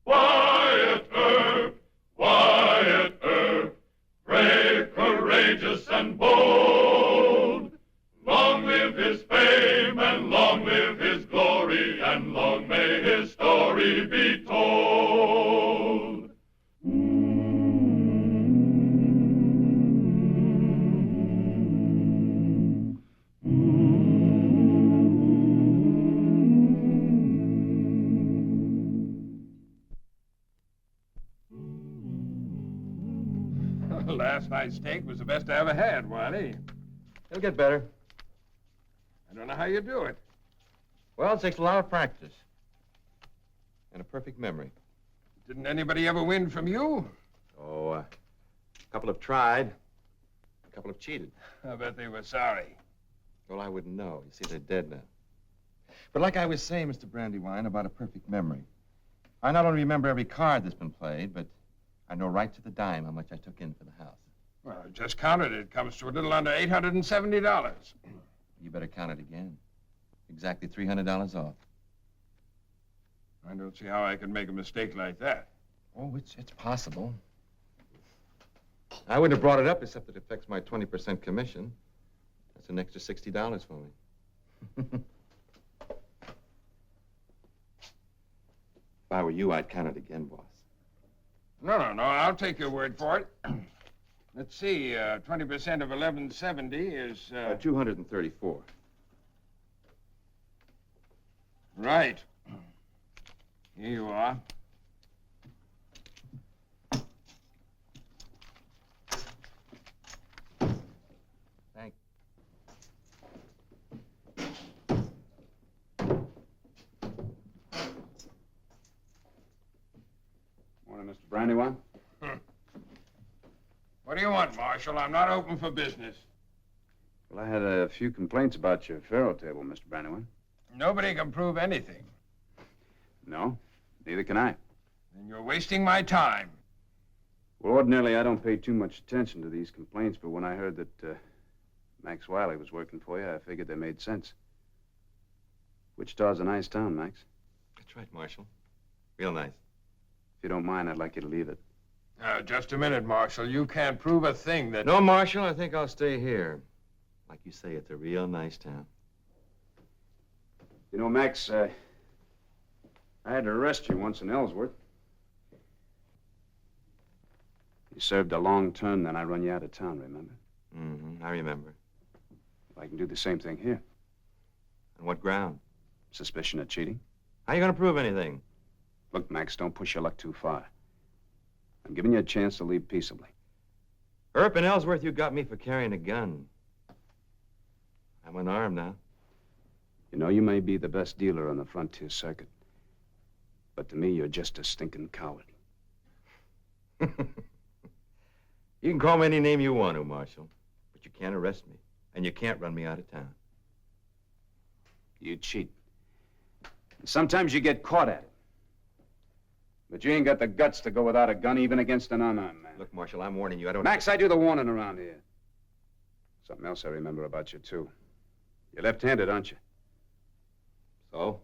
Wyatt Earp, Wyatt Earp, brave, courageous, and bold. Long live his fame, and long live his glory, and long may his story be told. Last night's steak was the best I ever had, Wiley. It'll get better. I don't know how you do it. Well, it takes a lot of practice. And a perfect memory. Didn't anybody ever win from you? Oh, a couple have tried. A couple have cheated. I bet they were sorry. Well, I wouldn't know. You see, they're dead now. But like I was saying, Mr. Brandywine, about a perfect memory. I not only remember every card that's been played, but I know right to the dime how much I took in for the house. Well, just counted it. It comes to a little under $870. You better count it again. Exactly $300 off. I don't see how I can make a mistake like that. Oh, it's possible. I wouldn't have brought it up except it affects my 20% commission. That's an extra $60 for me. If I were you, I'd count it again, boss. No, I'll take your word for it. Let's see, 20% of 1170 is... 234. Right. Here you are. Thank Morning, Mr. Brandywine. What do you want, Marshal? I'm not open for business. Well, I had a few complaints about your faro table, Mr. Brandywine. Nobody can prove anything. No, neither can I. And you're wasting my time. Well, ordinarily, I don't pay too much attention to these complaints, but when I heard that Max Wiley was working for you, I figured they made sense. Wichita's a nice town, Max. That's right, Marshal. Real nice. If you don't mind, I'd like you to leave it. Just a minute, Marshal. You can't prove a thing that... No, Marshal, I think I'll stay here. Like you say, it's a real nice town. You know, Max, I had to arrest you once in Ellsworth. You served a long term, then I run you out of town, remember? Mm-hmm, I remember. I can do the same thing here. On what ground? Suspicion of cheating. How are you going to prove anything? Look, Max, don't push your luck too far. I'm giving you a chance to leave peaceably. Earp and Ellsworth, you got me for carrying a gun. I'm unarmed now. You know, you may be the best dealer on the frontier circuit. But to me, you're just a stinking coward. You can call me any name you want to, Marshal. But you can't arrest me. And you can't run me out of town. You cheat. And sometimes you get caught at it. But you ain't got the guts to go without a gun, even against an unarmed man. Look, Marshal, I'm warning you. I don't... Max, I do the warning around here. Something else I remember about you, too. You're left-handed, aren't you? So?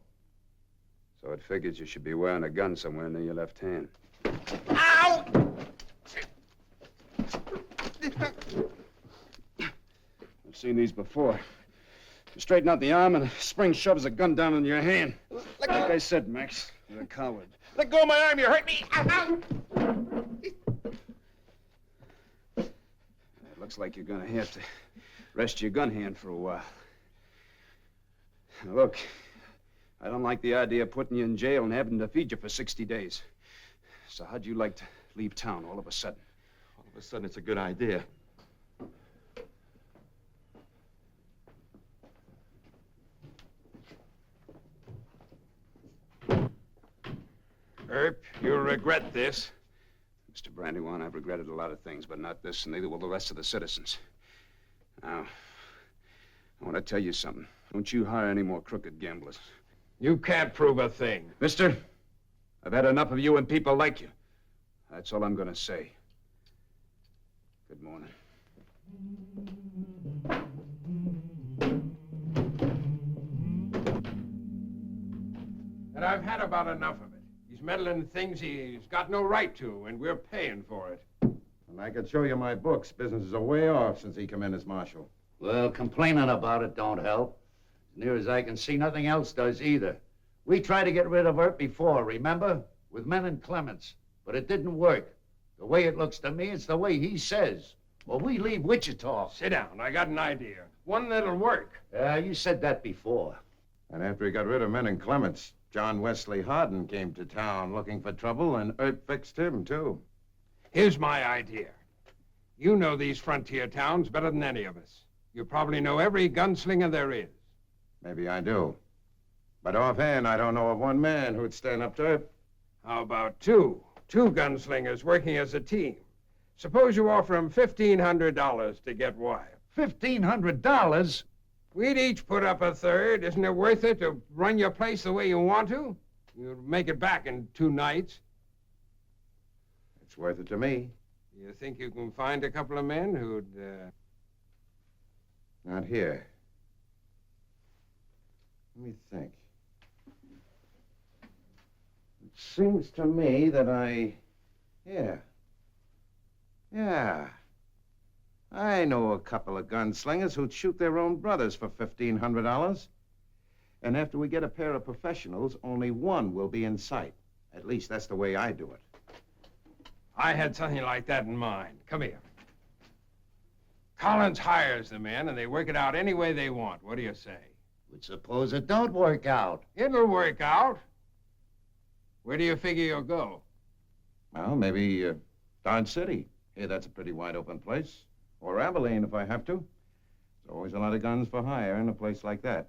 So it figures you should be wearing a gun somewhere near your left hand. Ow! I've seen these before. You straighten out the arm and a spring shoves a gun down in your hand. Like I said, Max, you're a coward. Let go of my arm, you hurt me! Ow! It looks like you're gonna have to rest your gun hand for a while. Now, look, I don't like the idea of putting you in jail and having to feed you for 60 days. So how'd you like to leave town all of a sudden? All of a sudden, it's a good idea. Earp, you'll regret this. Mr. Brandywine, I've regretted a lot of things, but not this, and neither will the rest of the citizens. Now, I want to tell you something. Don't you hire any more crooked gamblers. You can't prove a thing. Mister, I've had enough of you and people like you. That's all I'm going to say. Good morning. I've had about enough of it. He's meddling in things he's got no right to, and we're paying for it. And I could show you my books. Business is a way off since he come in as marshal. Well, complaining about it don't help. As near as I can see, nothing else does either. We tried to get rid of Earp before, remember? With men and Clemens. But it didn't work. The way it looks to me, it's the way he says. Well, we leave Wichita. Sit down. I got an idea. One that'll work. You said that before. And after he got rid of men and Clemens, Jehn Wesley Hardin came to town looking for trouble, and Earp fixed him, too. Here's my idea. You know these frontier towns better than any of us. You probably know every gunslinger there is. Maybe I do. But offhand, I don't know of one man who'd stand up to Earp. How about two? Two gunslingers working as a team. Suppose you offer them $1,500 to get Wyatt. $1,500? We'd each put up a third. Isn't it worth it to run your place the way you want to? You'll make it back in 2 nights. It's worth it to me. You think you can find a couple of men who'd, Not here. Let me think. It seems to me that Yeah. I know a couple of gunslingers who'd shoot their own brothers for $1,500. And after we get a pair of professionals, only one will be in sight. At least that's the way I do it. I had something like that in mind. Come here. Collins hires the men, and they work it out any way they want. What do you say? But suppose it don't work out. It'll work out. Where do you figure you'll go? Well, maybe Dodge City. Hey, that's a pretty wide open place. Or Abilene, if I have to. There's always a lot of guns for hire in a place like that.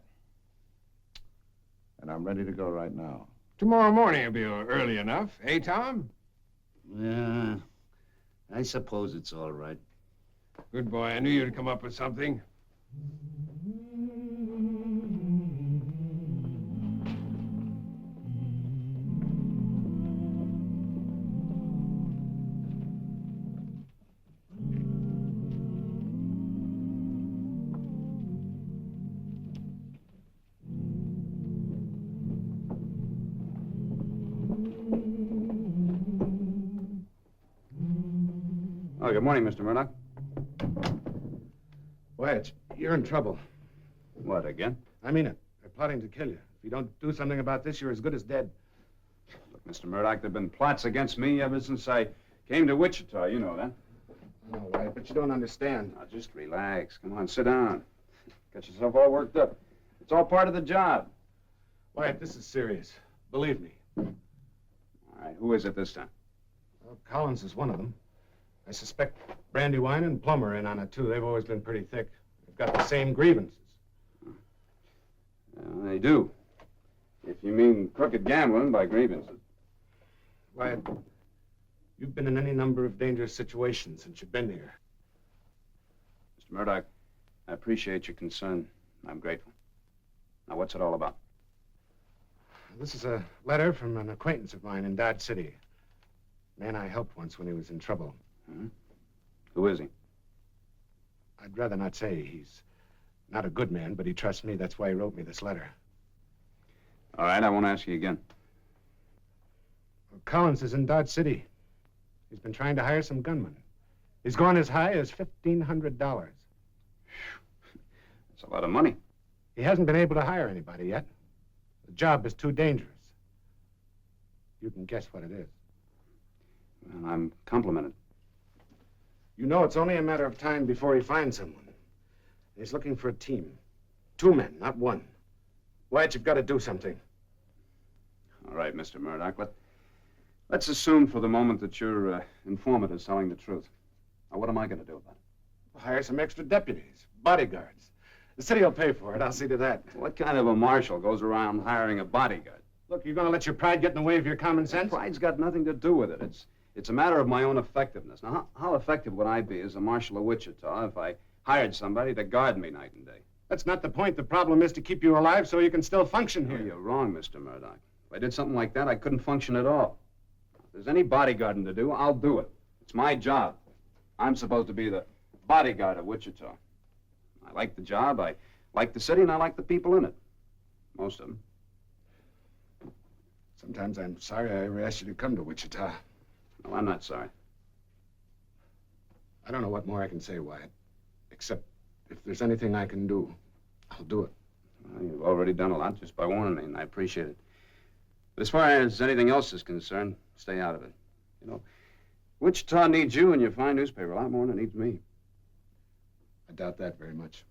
And I'm ready to go right now. Tomorrow morning will be early enough, eh, Tom? Yeah, I suppose it's all right. Good boy. I knew you'd come up with something. Oh, good morning, Mr. Murdoch. Wyatt, you're in trouble. What, again? I mean it. They're plotting to kill you. If you don't do something about this, you're as good as dead. Look, Mr. Murdoch, there've been plots against me ever since I came to Wichita. You know that. I know, Wyatt, but you don't understand. Now, just relax. Come on, sit down. Got yourself all worked up. It's all part of the job. Wyatt, this is serious. Believe me. All right, who is it this time? Well, Collins is one of them. I suspect Brandywine and Plummer are in on it, too. They've always been pretty thick. They've got the same grievances. They do. If you mean crooked gambling by grievances. Wyatt, you've been in any number of dangerous situations since you've been here. Mr. Murdoch, I appreciate your concern. I'm grateful. Now, what's it all about? This is a letter from an acquaintance of mine in Dodge City. A man I helped once when he was in trouble. Hmm? Who is he? I'd rather not say. He's not a good man, but he trusts me. That's why he wrote me this letter. All right, I won't ask you again. Well, Collins is in Dodge City. He's been trying to hire some gunmen. He's gone as high as $1,500. That's a lot of money. He hasn't been able to hire anybody yet. The job is too dangerous. You can guess what it is. Well, I'm complimented. You know it's only a matter of time before he finds someone. He's looking for a team. 2 men, not 1. Wyatt, you've got to do something. All right, Mr. Murdoch, let's assume for the moment that your informant is telling the truth. Now, what am I going to do about it? Hire some extra deputies, bodyguards. The city will pay for it. I'll see to that. What kind of a marshal goes around hiring a bodyguard? Look, you're going to let your pride get in the way of your common sense? Pride's got nothing to do with it. It's a matter of my own effectiveness. Now, how effective would I be as a marshal of Wichita if I hired somebody to guard me night and day? That's not the point. The problem is to keep you alive so you can still function Oh, here. you're wrong, Mr. Murdoch. If I did something like that, I couldn't function at all. If there's any bodyguarding to do, I'll do it. It's my job. I'm supposed to be the bodyguard of Wichita. I like the job, I like the city, and I like the people in it. Most of them. Sometimes I'm sorry I ever asked you to come to Wichita. No, I'm not sorry. I don't know what more I can say, Wyatt. Except if there's anything I can do, I'll do it. Well, you've already done a lot just by warning me, and I appreciate it. But as far as anything else is concerned, stay out of it. You know, Wichita needs you and your fine newspaper a lot more than it needs me. I doubt that very much.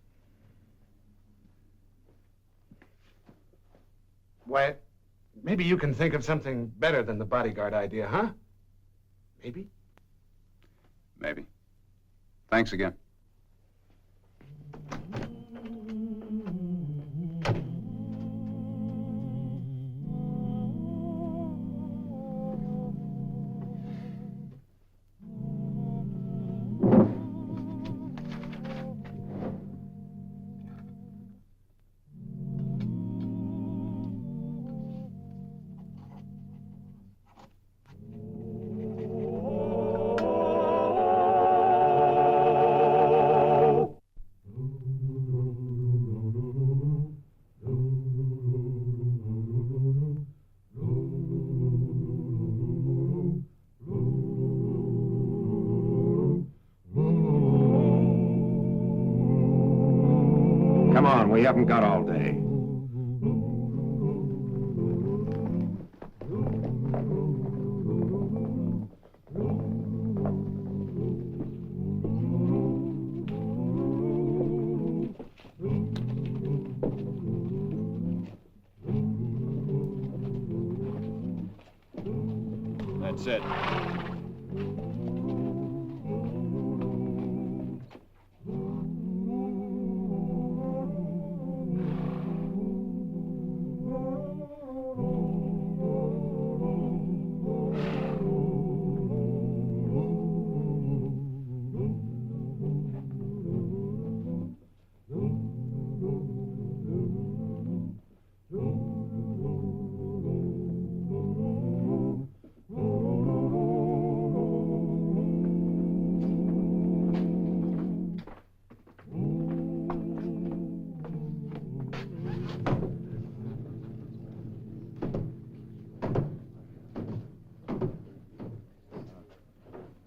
Wyatt, maybe you can think of something better than the bodyguard idea, huh? Maybe? Maybe. Thanks again. Come on, we haven't got all day. That's it.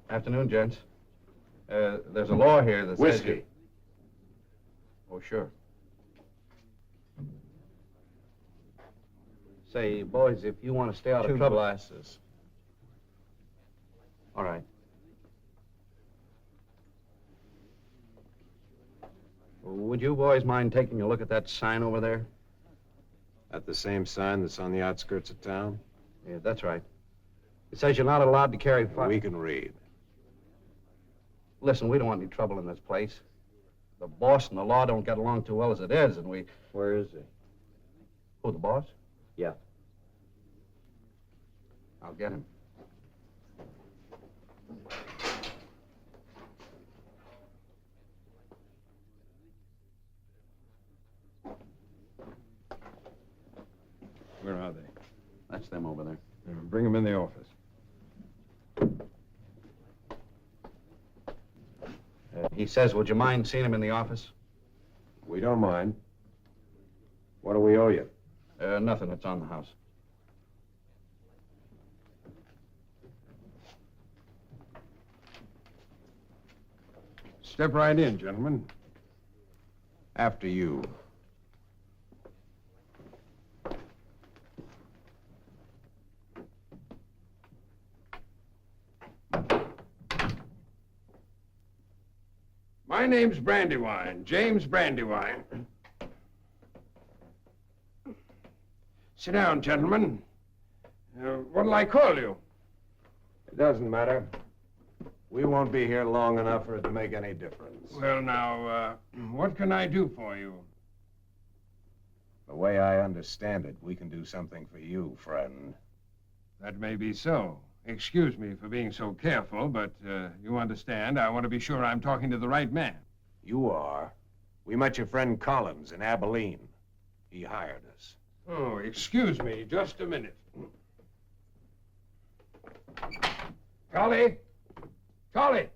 Afternoon, gents. There's a law here that says... Whiskey. Oh, sure. Say, boys, if you want to stay out of trouble... 2 glasses. All right. Would you boys mind taking a look at that sign over there? That the same sign that's on the outskirts of town? Yeah, that's right. It says you're not allowed to carry fire... We can read. Listen, we don't want any trouble in this place. The boss and the law don't get along too well as it is, and we... Where is he? Who, the boss? Yeah. I'll get him. Where are they? That's them over there. Bring them in the office. He says, would you mind seeing him in the office? We don't mind. What do we owe you? Nothing. It's on the house. Step right in, gentlemen. After you. My name's Brandywine, James Brandywine. Sit down, gentlemen. What'll I call you? It doesn't matter. We won't be here long enough for it to make any difference. Well, now, what can I do for you? The way I understand it, we can do something for you, friend. That may be so. Excuse me for being so careful, but you understand, I want to be sure I'm talking to the right man. You are. We met your friend Collins in Abilene. He hired us. Oh, excuse me, just a minute. Charlie? Charlie!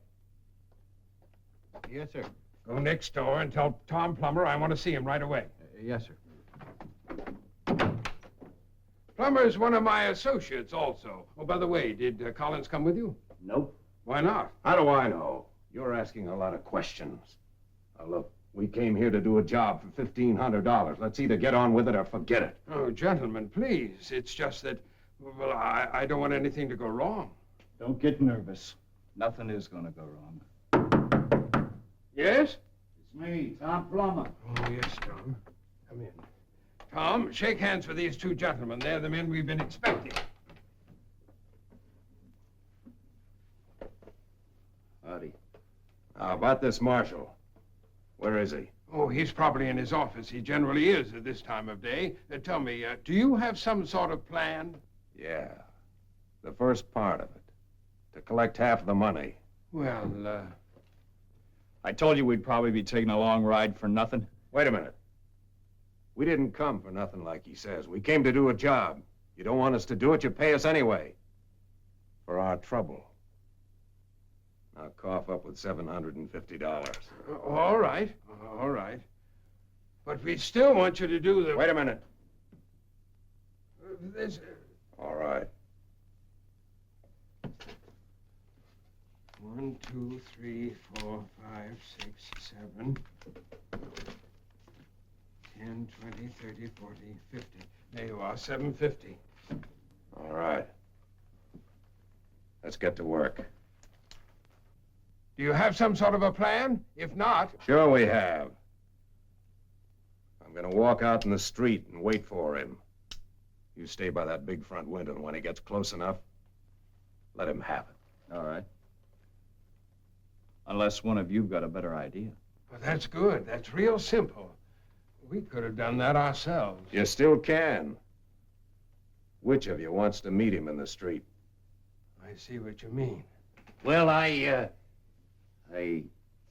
Yes, sir. Go next door and tell Tom Plummer I want to see him right away. Yes, sir. Plummer's one of my associates also. Oh, by the way, did Collins come with you? Nope. Why not? How do I know? You're asking a lot of questions. Now, look, we came here to do a job for $1,500. Let's either get on with it or forget it. Oh, gentlemen, please. It's just that, well, I don't want anything to go wrong. Don't get nervous. Nothing is gonna go wrong. Yes? It's me, Tom Plummer. Oh, yes, Tom. Come in. Tom, shake hands with these two gentlemen. They're the men we've been expecting. Howdy. How about this marshal? Where is he? Oh, he's probably in his office. He generally is at this time of day. Tell me, do you have some sort of plan? Yeah. The first part of it. To collect half of the money. Well, I told you we'd probably be taking a long ride for nothing. Wait a minute. We didn't come for nothing like he says. We came to do a job. You don't want us to do it, you pay us anyway. For our trouble. Now cough up with $750. all right, all right. But we still want you to do the... Wait a minute. This... All right. 1, 2, 3, 4, 5, 6, 7, 10, 20, 30, 40, 50. There you are, $750. All right. Let's get to work. Do you have some sort of a plan? If not... Sure we have. I'm gonna walk out in the street and wait for him. You stay by that big front window, and when he gets close enough, let him have it. All right. Unless one of you've got a better idea. But that's good. That's real simple. We could have done that ourselves. You still can. Which of you wants to meet him in the street? I see what you mean. Well, I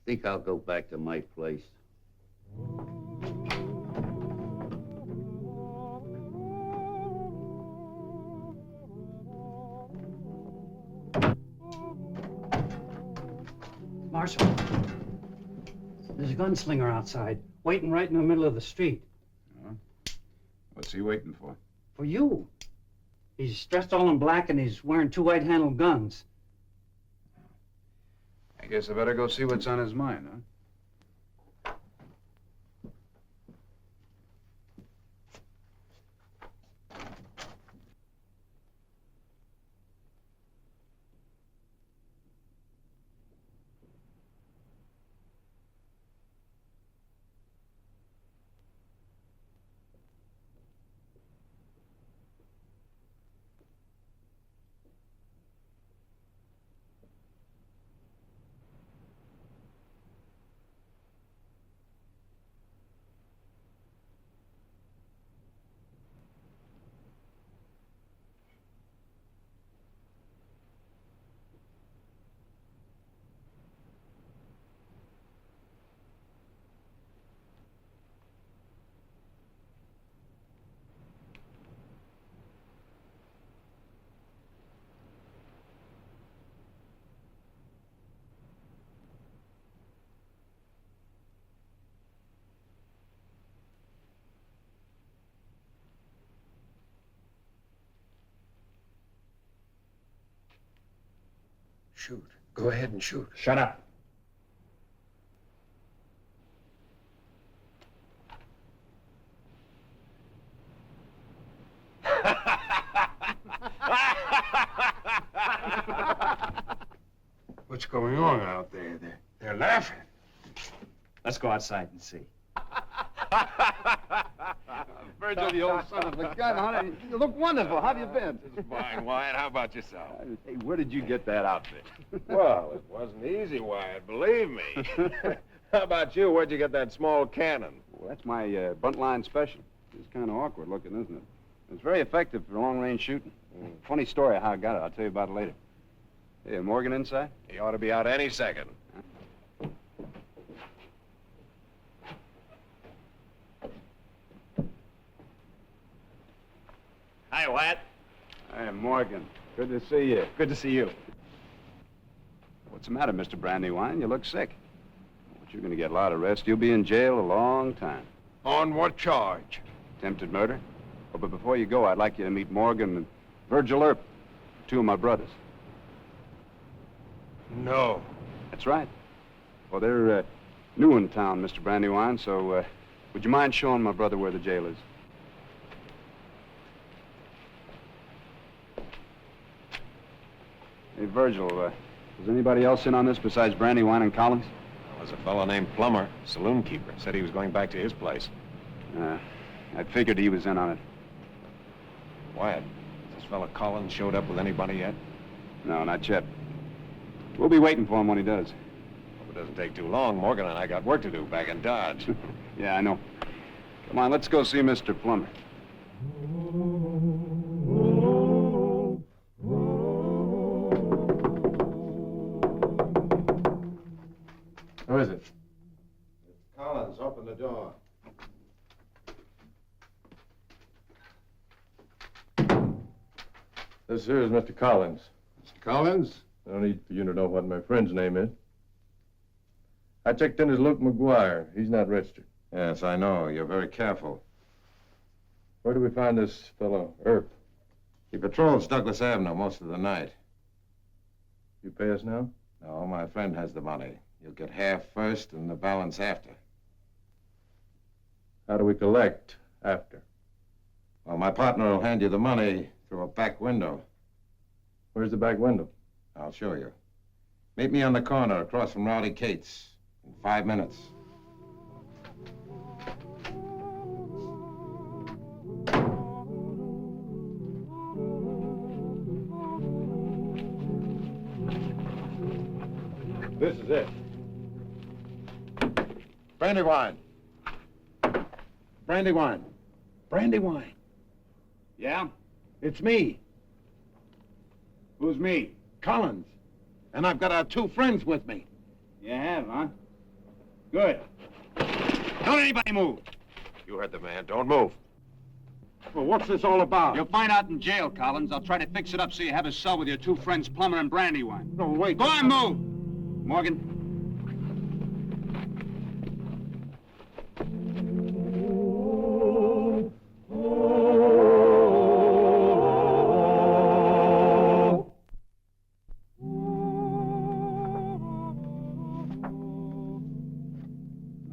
think I'll go back to my place. Marshal, there's a gunslinger outside, waiting right in the middle of the street. What's he waiting for? For you. He's dressed all in black and he's wearing 2 white-handled guns. I guess I better go see what's on his mind, huh? Shoot. Go ahead and shoot. Shut up. What's going on out there? They're laughing. Let's go outside and see. Virgil, the old son of a gun, honey. You look wonderful. How have you been? Just fine, Wyatt. How about yourself? Hey, where did you get that outfit? Well, it wasn't easy, Wyatt, believe me. How about you? Where'd you get that small cannon? Well, that's my buntline special. It's kind of awkward looking, isn't it? It's very effective for long-range shooting. Funny story how I got it. I'll tell you about it later. Hey, Morgan inside? He ought to be out any second. Hi, Wyatt. Hey, Morgan. Good to see you. Good to see you. What's the matter, Mr. Brandywine? You look sick. But you're going to get a lot of rest. You'll be in jail a long time. On what charge? Attempted murder? Oh, but before you go, I'd like you to meet Morgan and Virgil Earp, two of my brothers. No. That's right. Well, they're new in town, Mr. Brandywine, so would you mind showing my brother where the jail is? Hey, Virgil, is anybody else in on this besides Brandywine and Collins? There's a fellow named Plummer, saloon keeper. Said he was going back to his place. I figured he was in on it. Wyatt, has this fellow Collins showed up with anybody yet? No, not yet. We'll be waiting for him when he does. Hope it doesn't take too long. Morgan and I got work to do back in Dodge. Yeah, I know. Come on, let's go see Mr. Plummer. Who is it? It's Collins. Open the door. This here is Mr. Collins. Mr. Collins? No need for you to know what my friend's name is. I checked in as Luke McGuire. He's not registered. Yes, I know. You're very careful. Where do we find this fellow, Earp? He patrols Douglas Avenue most of the night. You pay us now? No, my friend has the money. You'll get half first and the balance after. How do we collect after? Well, my partner will hand you the money through a back window. Where's the back window? I'll show you. Meet me on the corner across from Rowdy Cates in 5 minutes. This is it. Brandywine. Brandywine. Brandywine. Yeah? It's me, Who's me? Collins. And I've got our two friends with me. You have, huh? Good. Don't anybody move. You heard the man. Don't move. Well, what's this all about? You'll find out in jail, Collins. I'll try to fix it up so you have a cell with your two friends, Plummer and Brandywine. No, wait. Go on, move! Morgan.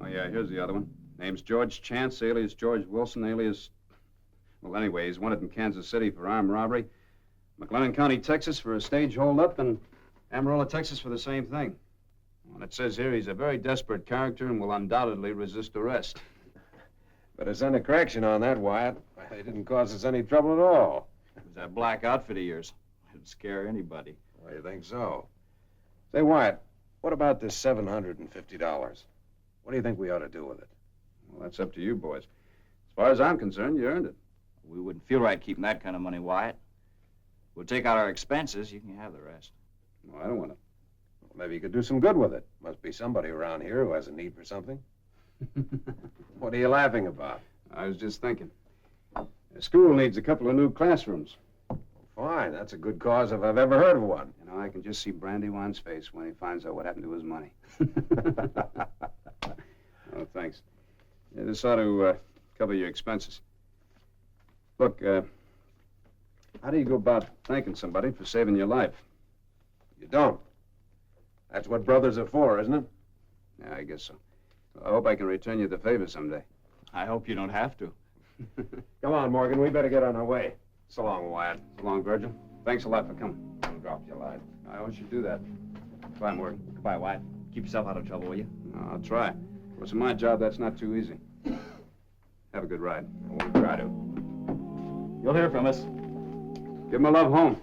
Oh, yeah, here's the other one. Name's George Chance, alias George Wilson, alias... Well, anyway, he's wanted in Kansas City for armed robbery, McLennan County, Texas for a stage holdup, and Amarillo, Texas for the same thing. Well, it says here he's a very desperate character and will undoubtedly resist arrest. Better send a correction on that, Wyatt. They didn't cause us any trouble at all. It was that black outfit of yours. It'd scare anybody. Well, you think so? Say, Wyatt, what about this $750? What do you think we ought to do with it? Well, that's up to you, boys. As far as I'm concerned, you earned it. We wouldn't feel right keeping that kind of money, Wyatt. We'll take out our expenses. You can have the rest. Well, I don't want to. Well, maybe you could do some good with it. Must be somebody around here who has a need for something. What are you laughing about? I was just thinking. The school needs a couple of new classrooms. Fine, that's a good cause if I've ever heard of one. You know, I can just see Brandywine's face when he finds out what happened to his money. Oh, thanks. Yeah, this ought to cover your expenses. Look, how do you go about thanking somebody for saving your life? You don't. That's what brothers are for, isn't it? Yeah, I guess so. I hope I can return you the favor someday. I hope you don't have to. Come on, Morgan. We better get on our way. So long, Wyatt. So long, Virgil. Thanks a lot for coming. Don't drop your line. I always should do that. Goodbye, Morgan. Goodbye, Wyatt. Keep yourself out of trouble, will you? I'll try. Of course, in my job, that's not too easy. Have a good ride. We'll try to. You'll hear from us. Give my love home.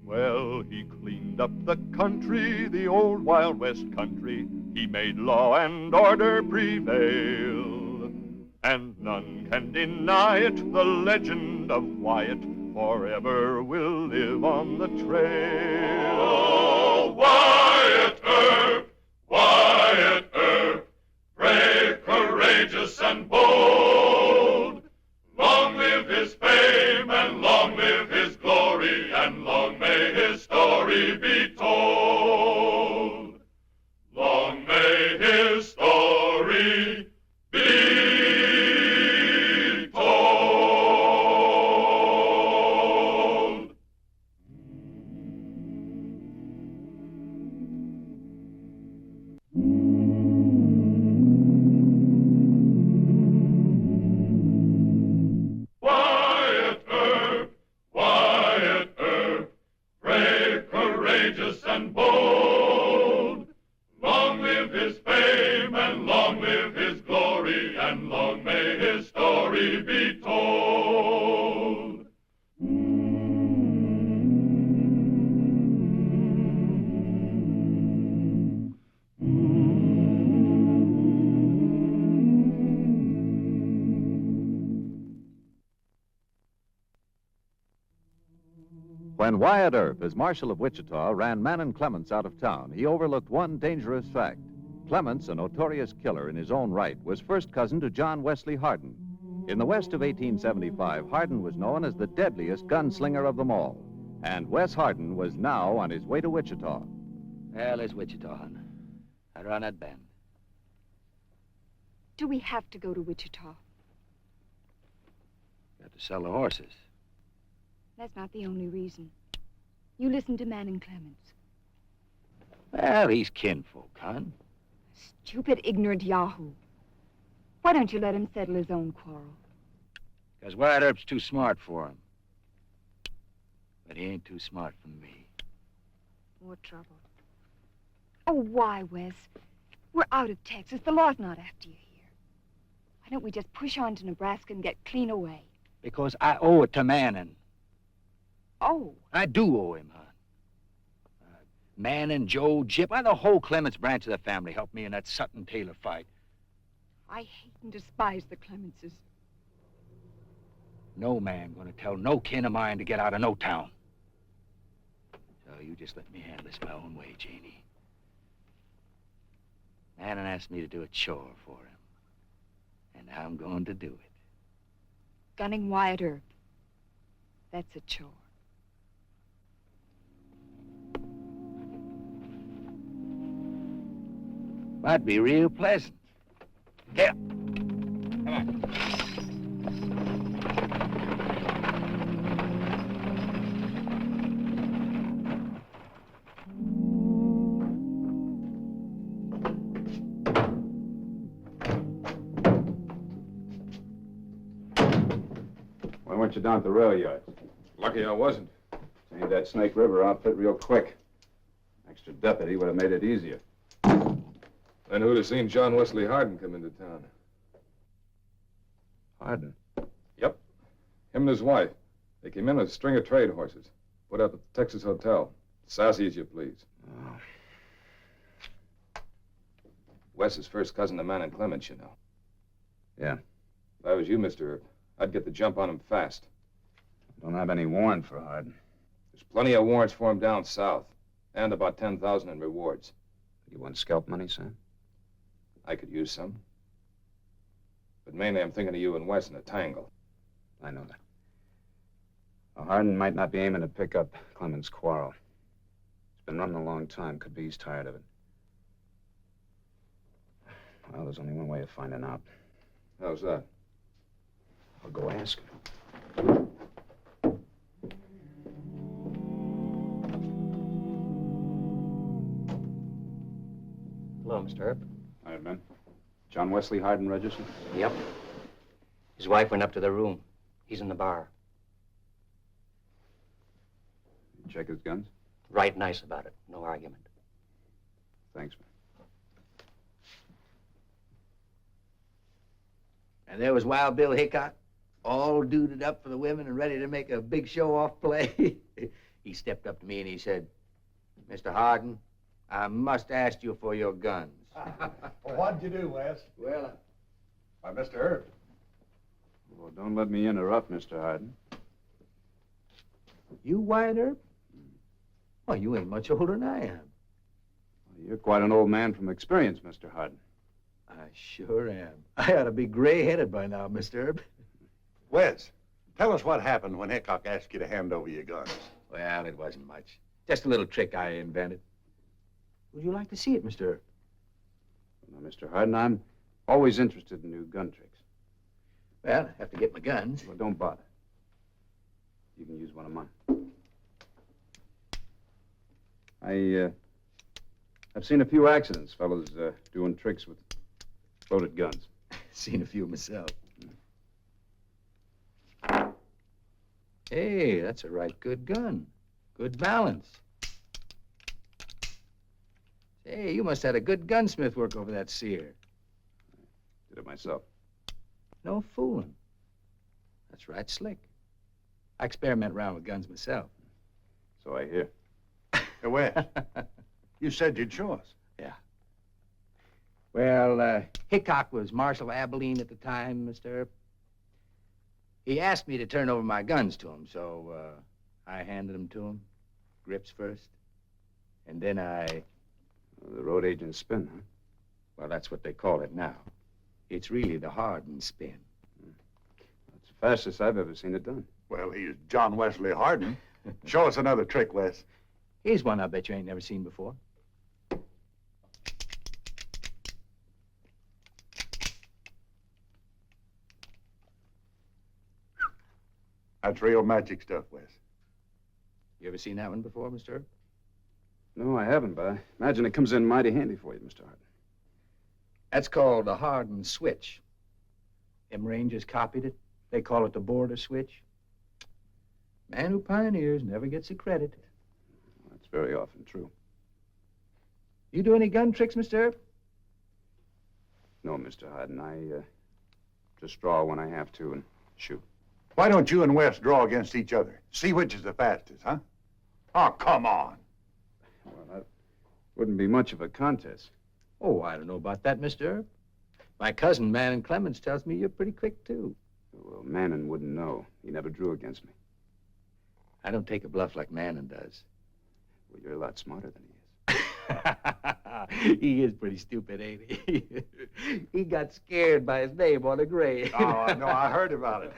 Well, he cleaned up the country, the old Wild West country. He made law and order prevail. And none can deny it, the legend of Wyatt forever will live on the trail. Oh, Wyatt Earp, Wyatt Earp, brave, courageous, and bold. Long live his fame, and long live his glory, and long may his story be told. Long may his When Wyatt Earp, as marshal of Wichita, ran Mann and Clemens out of town, he overlooked one dangerous fact. Clemens, a notorious killer in his own right, was first cousin to Jehn Wesley Hardin. In the West of 1875, Hardin was known as the deadliest gunslinger of them all. And Wes Hardin was now on his way to Wichita. Well, there's Wichita, hon. Right around that bend. Do we have to go to Wichita? Got to sell the horses. That's not the only reason. You listen to Mann and Clemens. Well, he's kinfolk, hon. Stupid, ignorant yahoo. Why don't you let him settle his own quarrel? Because Wyatt Earp's too smart for him. But he ain't too smart for me. More trouble. Oh, why, Wes? We're out of Texas. The law's not after you here. Why don't we just push on to Nebraska and get clean away? Because I owe it to Manning. Oh. I do owe him, hon. Manning, Joe, Jip, the whole Clemens branch of the family helped me in that Sutton-Taylor fight. I hate and despise the Clemenses. No man gonna tell no kin of mine to get out of no town. So you just let me handle this my own way, Janie. Manning asked me to do a chore for him. And I'm going to do it. Gunning Wyatt Earp. That's a chore. Might be real pleasant. Get up. Come on. Why weren't you down at the rail yards? Lucky I wasn't. Change that Snake River outfit real quick. Extra deputy would have made it easier. Then who'd have seen Jehn Wesley Hardin come into town? Hardin? Yep. Him and his wife. They came in with a string of trade horses. Put up at the Texas Hotel. Sassy as you please. Oh. Wes is first cousin to Mann and Clemens, you know. Yeah. If I was you, Mr. Earp, I'd get the jump on him fast. Don't have any warrant for Hardin. There's plenty of warrants for him down south. And about 10,000 in rewards. You want scalp money, Sam? I could use some. But mainly I'm thinking of you and Wes in a tangle. I know that. Well, Hardin might not be aiming to pick up Clemens' quarrel. It's been running a long time. Could be he's tired of it. Well, there's only one way of finding out. How's that? I'll go ask him. Hello, Mr. Earp. Hi, Ben. John Wesley Hardin registered? Yep. His wife went up to their room. He's in the bar. You check his guns? Right nice about it. No argument. Thanks, man. And there was Wild Bill Hickok, all duded up for the women and ready to make a big show-off play. He stepped up to me and he said, Mr. Hardin, I must ask you for your guns. Well, what'd you do, Wes? Well, Why, Mr. Earp. Well, don't let me interrupt, Mr. Hardin. You Wyatt Earp? Well, you ain't much older than I am. Well, you're quite an old man from experience, Mr. Hardin. I sure am. I ought to be gray-headed by now, Mr. Earp. Wes, tell us what happened when Hickok asked you to hand over your guns. Well, it wasn't much. Just a little trick I invented. Would you like to see it, Mr. Earp? Now, Mr. Hardin, I'm always interested in new gun tricks. Well, I have to get my guns. Well, don't bother. You can use one of mine. I've seen a few accidents, fellas, doing tricks with loaded guns. Seen a few myself. Hey, that's a right good gun. Good balance. Hey, you must have had a good gunsmith work over that sear. Did it myself. No fooling. That's right slick. I experiment around with guns myself. So I hear. Hey, Wes, you said you'd show us. Yeah. Well, Hickok was Marshal Abilene at the time, Mr. Earp. He asked me to turn over my guns to him, so I handed them to him, grips first, and then I... The road agent spin, huh? Well, that's what they call it now. It's really the Hardin spin. That's the fastest I've ever seen it done. Well, he's Jehn Wesley Hardin. Show us another trick, Wes. Here's one I bet you ain't never seen before. That's real magic stuff, Wes. You ever seen that one before, Mr. Earp? No, I haven't, but I imagine it comes in mighty handy for you, Mr. Hardin. That's called the Hardin switch. Them Rangers copied it. They call it the border switch. Man who pioneers never gets the credit. That's very often true. You do any gun tricks, Mr. Earp? No, Mr. Hardin. I just draw when I have to and shoot. Why don't you and Wes draw against each other? See which is the fastest, huh? Oh, come on. Well, that wouldn't be much of a contest. Oh, I don't know about that, Mr. Earp. My cousin, Manning Clemens, tells me you're pretty quick, too. Well, Manning wouldn't know. He never drew against me. I don't take a bluff like Manning does. Well, you're a lot smarter than he is. He is pretty stupid, ain't he? He got scared by his name on a grave. Oh, no, I heard about it.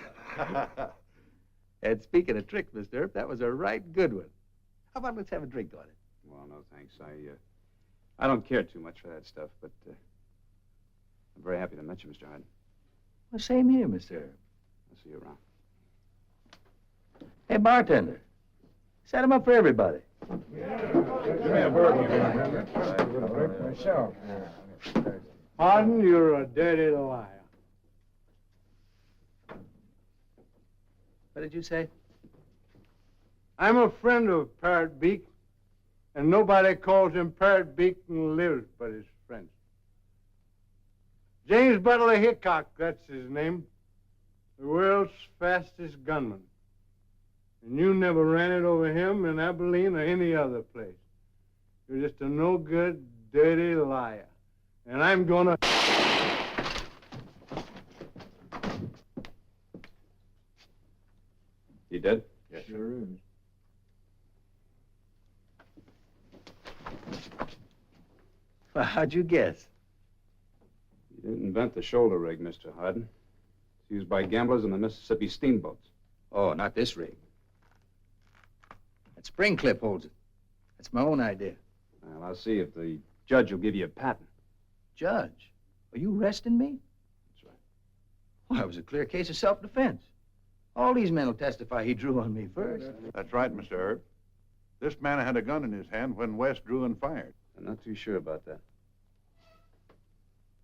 And speaking of tricks, Mr. Earp, that was a right good one. How about let's have a drink on it? Well, no, thanks. I don't care too much for that stuff, but I'm very happy to meet you, Mr. Hardin. Well, same here, Mr. Earp. I'll see you around. Hey, bartender, set him up for everybody. Give me a burger. Myself. Hardin, you're a dirty liar. What did you say? I'm a friend of Parrot Beak, and nobody calls him Parrot Beak and lives but his friends. James Butler Hickok, that's his name. The world's fastest gunman. And you never ran it over him in Abilene or any other place. You're just a no-good, dirty liar. And I'm gonna... You dead? Yes, sure is. Well, how'd you guess? You didn't invent the shoulder rig, Mr. Hardin. It's used by gamblers on the Mississippi steamboats. Oh, not this rig. That spring clip holds it. That's my own idea. Well, I'll see if the judge will give you a patent. Judge, are you arresting me? That's right. Well, it was a clear case of self-defense. All these men will testify he drew on me first. That's right, Mr. Earp. This man had a gun in his hand when Wes drew and fired. I'm not too sure about that.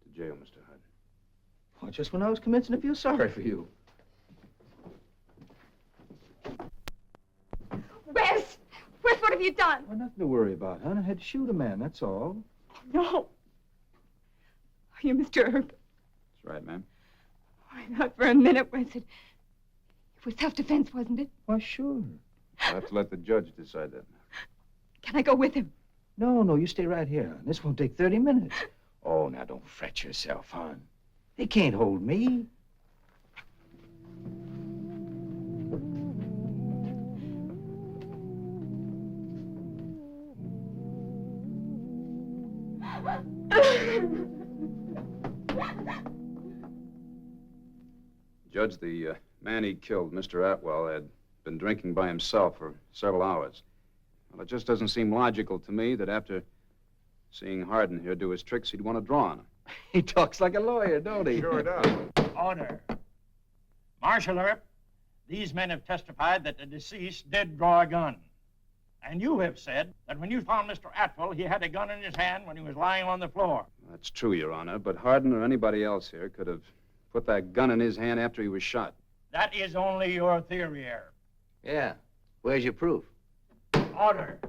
To jail, Mr. Hardin. Well, just when I was commencing to feel sorry for you. Wes! Wes, what have you done? Well, nothing to worry about, hon. I had to shoot a man, that's all. No. Are you Mr. Earp? That's right, ma'am. Why, not for a minute, Wes. It was self-defense, wasn't it? Why, sure. I'll have to let the judge decide that. Can I go with him? No, you stay right here, hon. This won't take 30 minutes. Oh, now don't fret yourself, hon. They can't hold me. Judge, the man he killed, Mr. Atwell, had been drinking by himself for several hours. Well, it just doesn't seem logical to me that after seeing Hardin here do his tricks, he'd want to draw on him. He talks like a lawyer, don't he? Sure does. Order. Marshal Earp, these men have testified that the deceased did draw a gun. And you have said that when you found Mr. Atwell, he had a gun in his hand when he was lying on the floor. That's true, Your Honor, but Hardin or anybody else here could have put that gun in his hand after he was shot. That is only your theory, Earp. Yeah. Where's your proof? Order.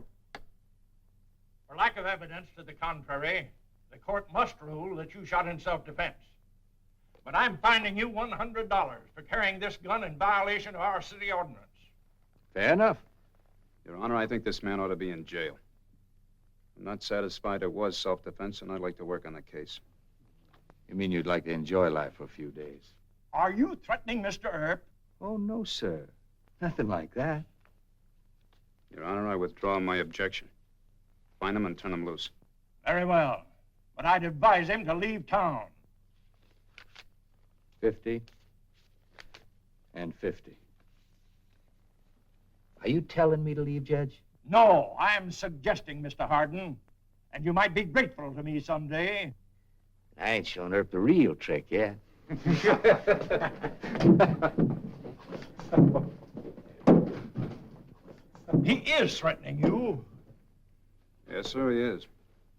For lack of evidence to the contrary, the court must rule that you shot in self-defense. But I'm fining you $100 for carrying this gun in violation of our city ordinance. Fair enough. Your Honor, I think this man ought to be in jail. I'm not satisfied it was self-defense, and I'd like to work on the case. You mean you'd like to enjoy life for a few days? Are you threatening Mr. Earp? Oh, no, sir. Nothing like that. Your Honor, I withdraw my objection. Find him and turn him loose. Very well. But I'd advise him to leave town. 50 and 50. Are you telling me to leave, Judge? No, I'm suggesting, Mr. Hardin. And you might be grateful to me someday. I ain't shown Earp the real trick yet. He is threatening you. Yes, sir, he is.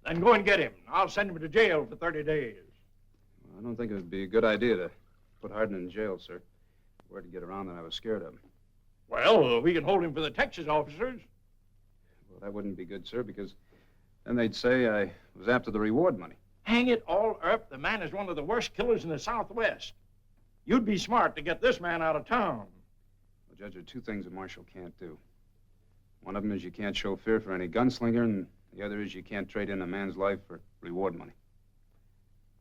Then go and get him. I'll send him to jail for 30 days. I don't think it would be a good idea to put Hardin in jail, sir. Word to get around that I was scared of him. Well, we can hold him for the Texas officers. Well, that wouldn't be good, sir, because then they'd say I was after the reward money. Hang it all, Earp. The man is one of the worst killers in the Southwest. You'd be smart to get this man out of town. Well, Judge, there are two things a marshal can't do. One of them is you can't show fear for any gunslinger, and the other is you can't trade in a man's life for reward money.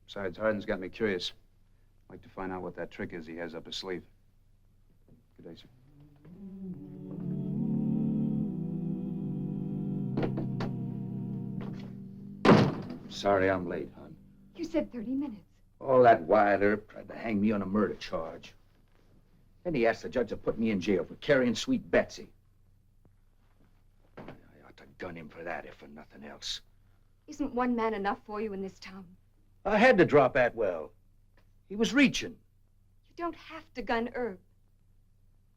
Besides, Hardin's got me curious. I'd like to find out what that trick is he has up his sleeve. Good day, sir. Sorry I'm late, hon. You said 30 minutes. All that Wyatt Earp tried to hang me on a murder charge. Then he asked the judge to put me in jail for carrying Sweet Betsy. I ought to gun him for that, if for nothing else. Isn't one man enough for you in this town? I had to drop Atwell. He was reaching. You don't have to gun Earp.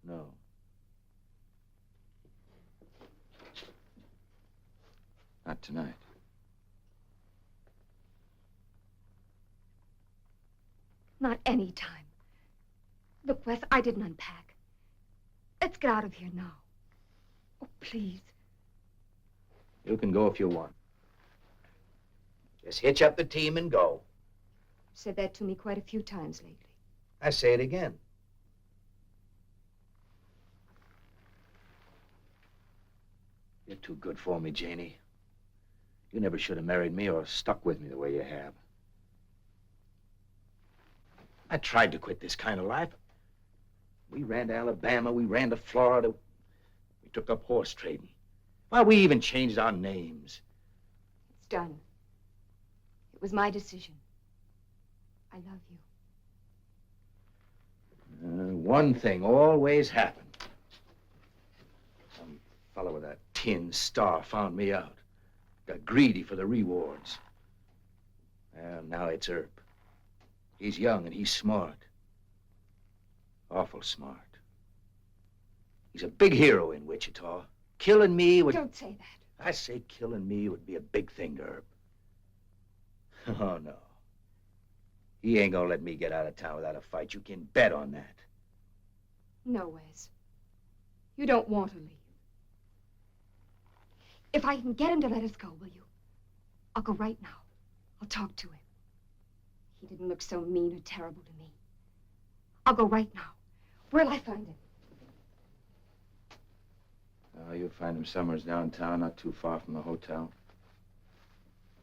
No. Not tonight. Not any time. Look, Wes, I didn't unpack. Let's get out of here now. Oh, please. You can go if you want. Just hitch up the team and go. You've said that to me quite a few times lately. I say it again. You're too good for me, Janie. You never should have married me or stuck with me the way you have. I tried to quit this kind of life. We ran to Alabama, we ran to Florida. We took up horse trading. Well, we even changed our names. It's done. It was my decision. I love you. One thing always happened. Some fellow with a tin star found me out. Got greedy for the rewards. Well, now it's Earp. He's young and he's smart. Awful smart. He's a big hero in Wichita. Killing me would... Don't say that. I say killing me would be a big thing to Earp. Oh, no. He ain't gonna let me get out of town without a fight. You can bet on that. No, Wes. You don't want to leave. If I can get him to let us go, will you? I'll go right now. I'll talk to him. He didn't look so mean or terrible to me. I'll go right now. Where'll I find him? Oh, you'll find him somewhere downtown, not too far from the hotel.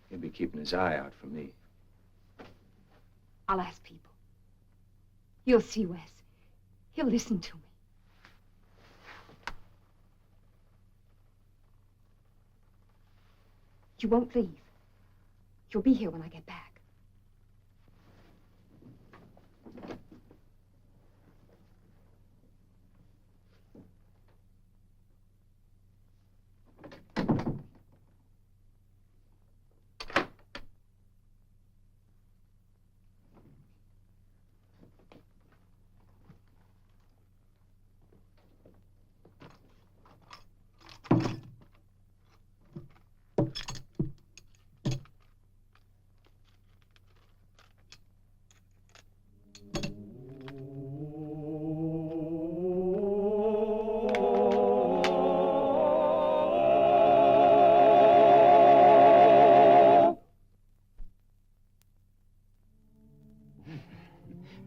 He'll be keeping his eye out for me. I'll ask people. You'll see, Wes. He'll listen to me. You won't leave. You'll be here when I get back.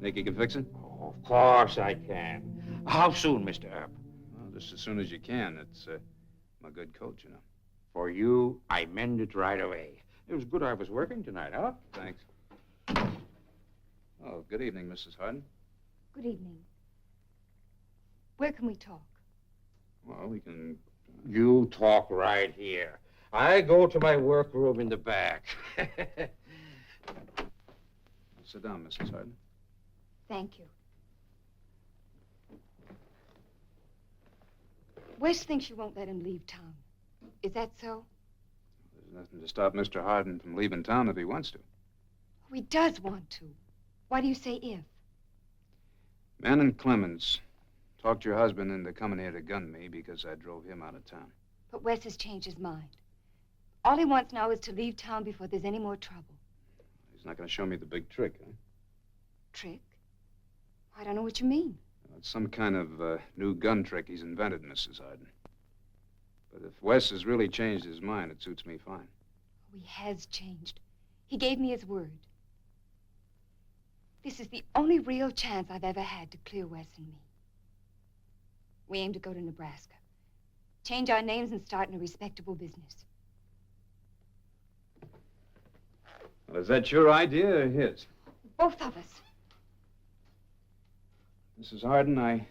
Think you can fix it? Oh, of course I can. How soon, Mr. Earp? Well, just as soon as you can. It's my good coat, you know. For you, I mend it right away. It was good I was working tonight, huh? Thanks. Oh, good evening, Mrs. Hardin. Good evening. Where can we talk? Well, we can You talk right here. I go to my workroom in the back. Sit down, Mrs. Hardin. Thank you. Wes thinks you won't let him leave town. Is that so? There's nothing to stop Mr. Hardin from leaving town if he wants to. Oh, he does want to. Why do you say if? Man and Clemens talked your husband into coming here to gun me because I drove him out of town. But Wes has changed his mind. All he wants now is to leave town before there's any more trouble. He's not going to show me the big trick, huh? Trick? I don't know what you mean. It's some kind of new gun trick he's invented, Mrs. Hardin. But if Wes has really changed his mind, it suits me fine. Oh, he has changed. He gave me his word. This is the only real chance I've ever had to clear Wes and me. We aim to go to Nebraska, change our names and start in a respectable business. Well, is that your idea or his? Both of us. Mrs. Hardin, I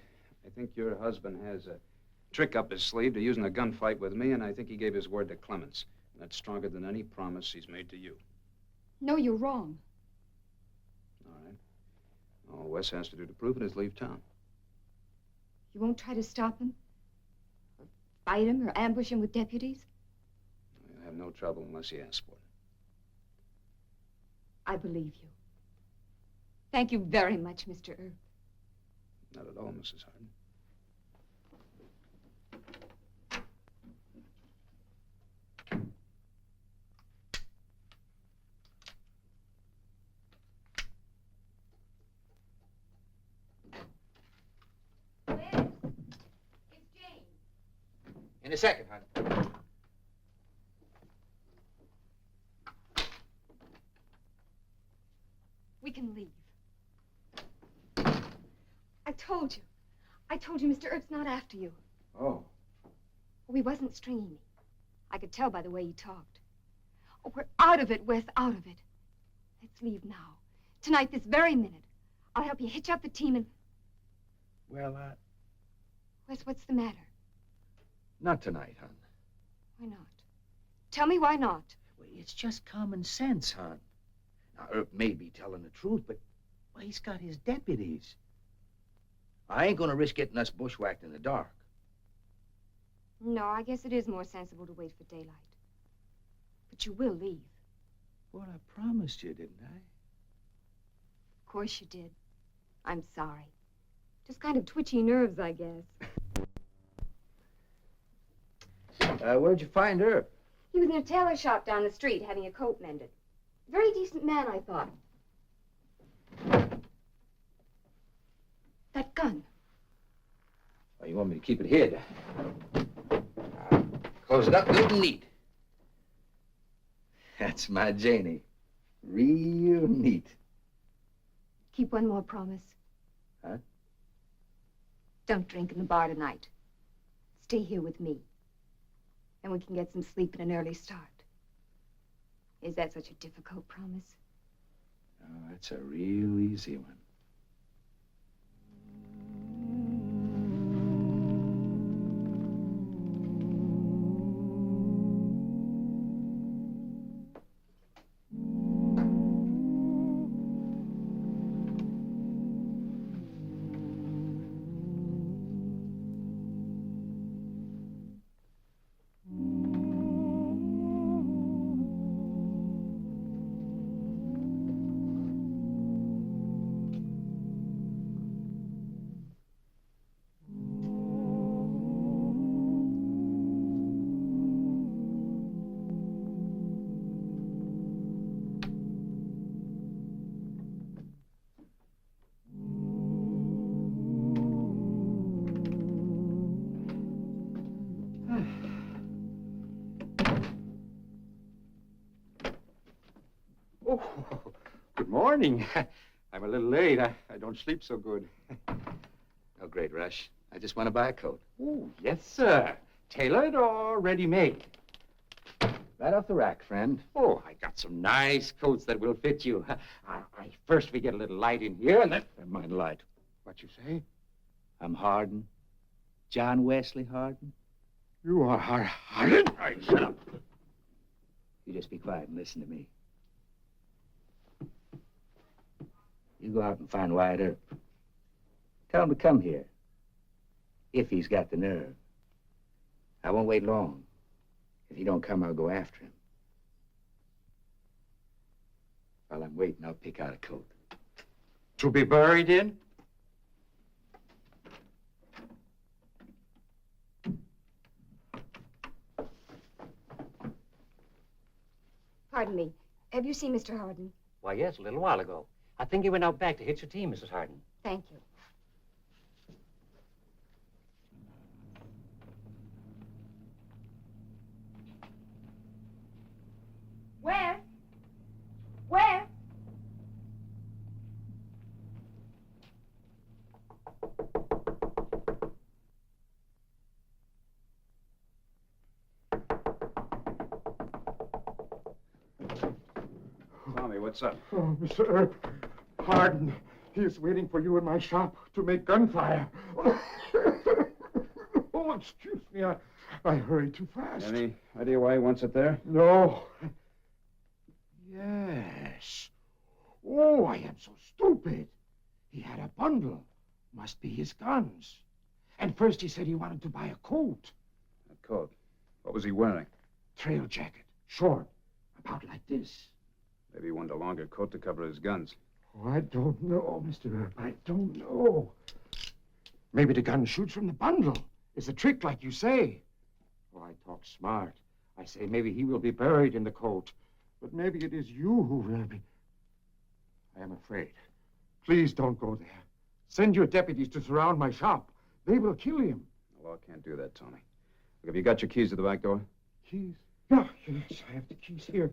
think your husband has a trick up his sleeve to using a gunfight with me, and I think he gave his word to Clemens. That's stronger than any promise he's made to you. No, you're wrong. All right. All Wes has to do to prove it is leave town. You won't try to stop him? Or fight him or ambush him with deputies? You'll have no trouble unless he asks for it. I believe you. Thank you very much, Mr. Earp. Not at all, Mrs. Hardin. In a second, hon. We can leave. I told you. I told you Mr. Earp's not after you. Oh. Oh, he wasn't stringing me. I could tell by the way he talked. Oh, we're out of it, Wes, out of it. Let's leave now. Tonight, this very minute. I'll help you hitch up the team and... Well, Wes, what's the matter? not tonight, hon. Why not? Tell me why not. Well, it's just common sense, hon. Now, Earp may be telling the truth, but well, he's got his deputies. I ain't gonna risk getting us bushwhacked in the dark. No, I guess it is more sensible to wait for daylight. But you will leave. Well, I promised you, didn't I? Of course you did. I'm sorry. Just kind of twitchy nerves, I guess. Where'd you find Earp? He was in a tailor shop down the street having a coat mended. Very decent man, I thought. That gun. Oh, you want me to keep it hid? Close it up good and neat. That's my Janie. Real neat. Keep one more promise. Huh? Don't drink in the bar tonight. Stay here with me. Then we can get some sleep and an early start. Is that such a difficult promise? Oh, that's a real easy one. Oh, good morning. I'm a little late. I don't sleep so good. No great rush. I just want to buy a coat. Oh, yes, sir. Tailored or ready-made? Right off the rack, friend. Oh, I got some nice coats that will fit you. First we get a little light in here, and then... Never mind light. What you say? I'm Hardin. Jehn Wesley Hardin. You are Hardin? All right, shut up. You just be quiet and listen to me. You go out and find Wyatt Earp. Tell him to come here. If he's got the nerve. I won't wait long. If he don't come, I'll go after him. While I'm waiting, I'll pick out a coat. To be buried in? Pardon me. Have you seen Mr. Hardin? Why, yes, a little while ago. I think he went out back to hit your team, Mrs. Hardin. Thank you. Where? Where? Tommy, what's up? Oh, Mr. Earp. Hardin. He is waiting for you in my shop to make gunfire. Oh, excuse me. I hurried too fast. Any idea why he wants it there? No. Yes. Oh, I am so stupid. He had a bundle. Must be his guns. And first he said he wanted to buy a coat. A coat? What was he wearing? Trail jacket. Short. About like this. Maybe he wanted a longer coat to cover his guns. Oh, I don't know, Mr. Earp. I don't know. Maybe the gun shoots from the bundle. It's a trick, like you say. Oh, I talk smart. I say maybe he will be buried in the coat. But maybe it is you who will be. I am afraid. Please don't go there. Send your deputies to surround my shop. They will kill him. The law can't do that, Tommy. Look, have you got your keys to the back door? Keys? Yeah, yes, I have the keys here.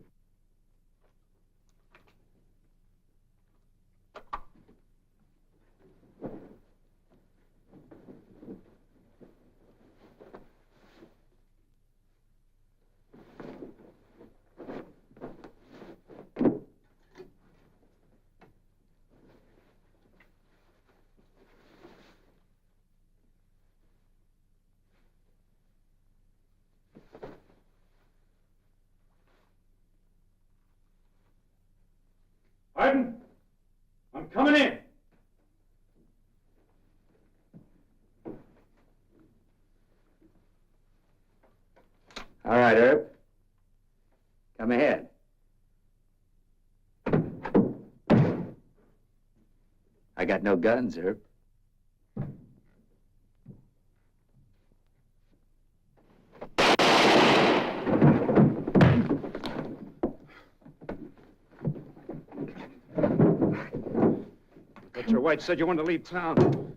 Hardin, I'm coming in. All right, Earp. Come ahead. I got no guns, Earp. Your White said you wanted to leave town.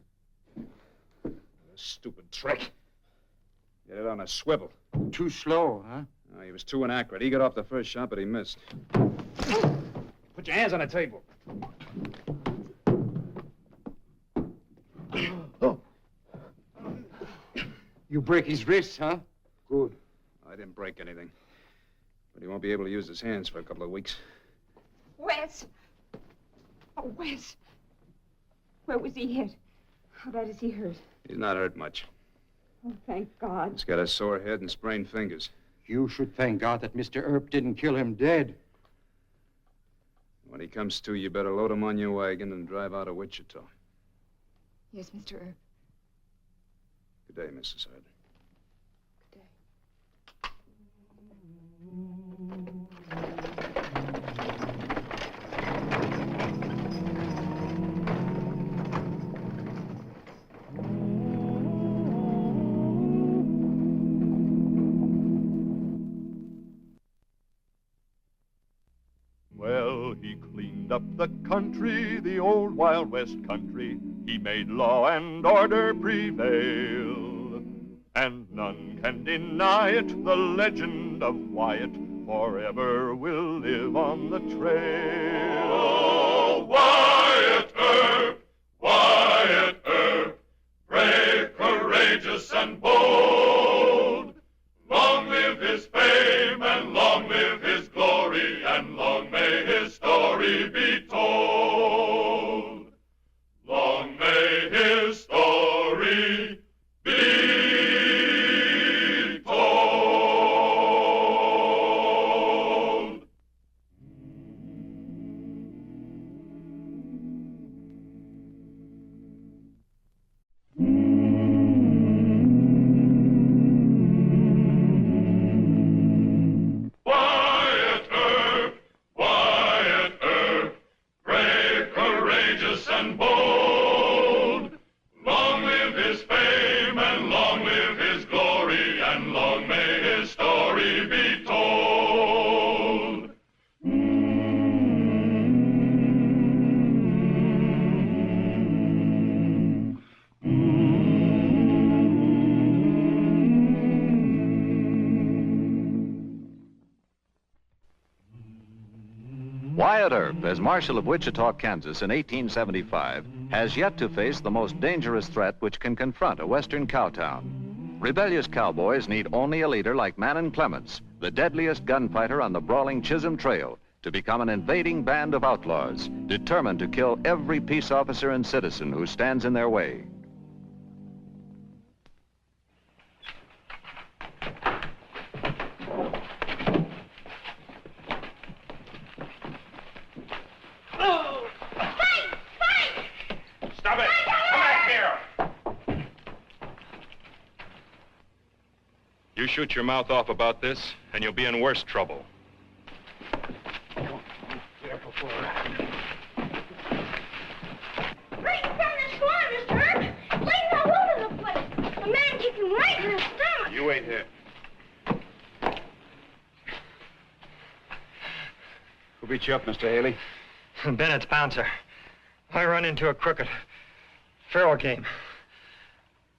Stupid trick. Get it on a swivel. Too slow, huh? No, he was too inaccurate. He got off the first shot, but he missed. Put your hands on the table. Oh. You break his wrist, huh? Good. I didn't break anything. But he won't be able to use his hands for a couple of weeks. Wes! Oh, Wes! Where was he hit? How bad is he hurt? He's not hurt much. Oh, thank God. He's got a sore head and sprained fingers. You should thank God that Mr. Earp didn't kill him dead. When he comes to, you better load him on your wagon and drive out of Wichita. Yes, Mr. Earp. Good day, Mrs. Hardin. Good day. Well, he cleaned up the country, the old Wild West country. He made law and order prevail. And none can deny it, the legend of Wyatt forever will live on the trail. Oh, Wyatt Earp, Wyatt Earp, brave, courageous, and bold. Long live his fame, and long live his glory, and long may his story be told. Long may his story be told. Wyatt Earp, as Marshal of Wichita, Kansas in 1875, has yet to face the most dangerous threat which can confront a western cowtown. Rebellious cowboys need only a leader like Manon Clemens, the deadliest gunfighter on the brawling Chisholm Trail, to become an invading band of outlaws, determined to kill every peace officer and citizen who stands in their way. Stop it! Come back here! You shoot your mouth off about this, and you'll be in worse trouble. Right in front of the squad, Mr. Earp. Laying all over the place. A man kicked him right in the stomach. You wait here. Who beat you up, Mr. Haley? Bennett's bouncer. I run into a crooked faro game.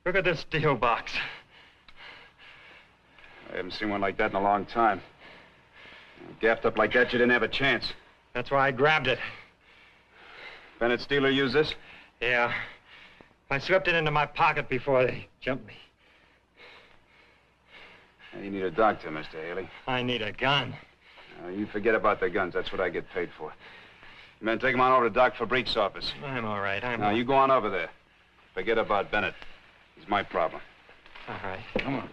Look at this deal box. I haven't seen one like that in a long time. Gaffed up like that, you didn't have a chance. That's why I grabbed it. Bennett's dealer used this? Yeah. I slipped it into my pocket before they jumped me. You need a doctor, Mr. Haley. I need a gun. You forget about the guns. That's what I get paid for. Men, take him on over to Doc Fabric's office. I'm all right. Now, you go on over there. Forget about Bennett. He's my problem. All right. Come on.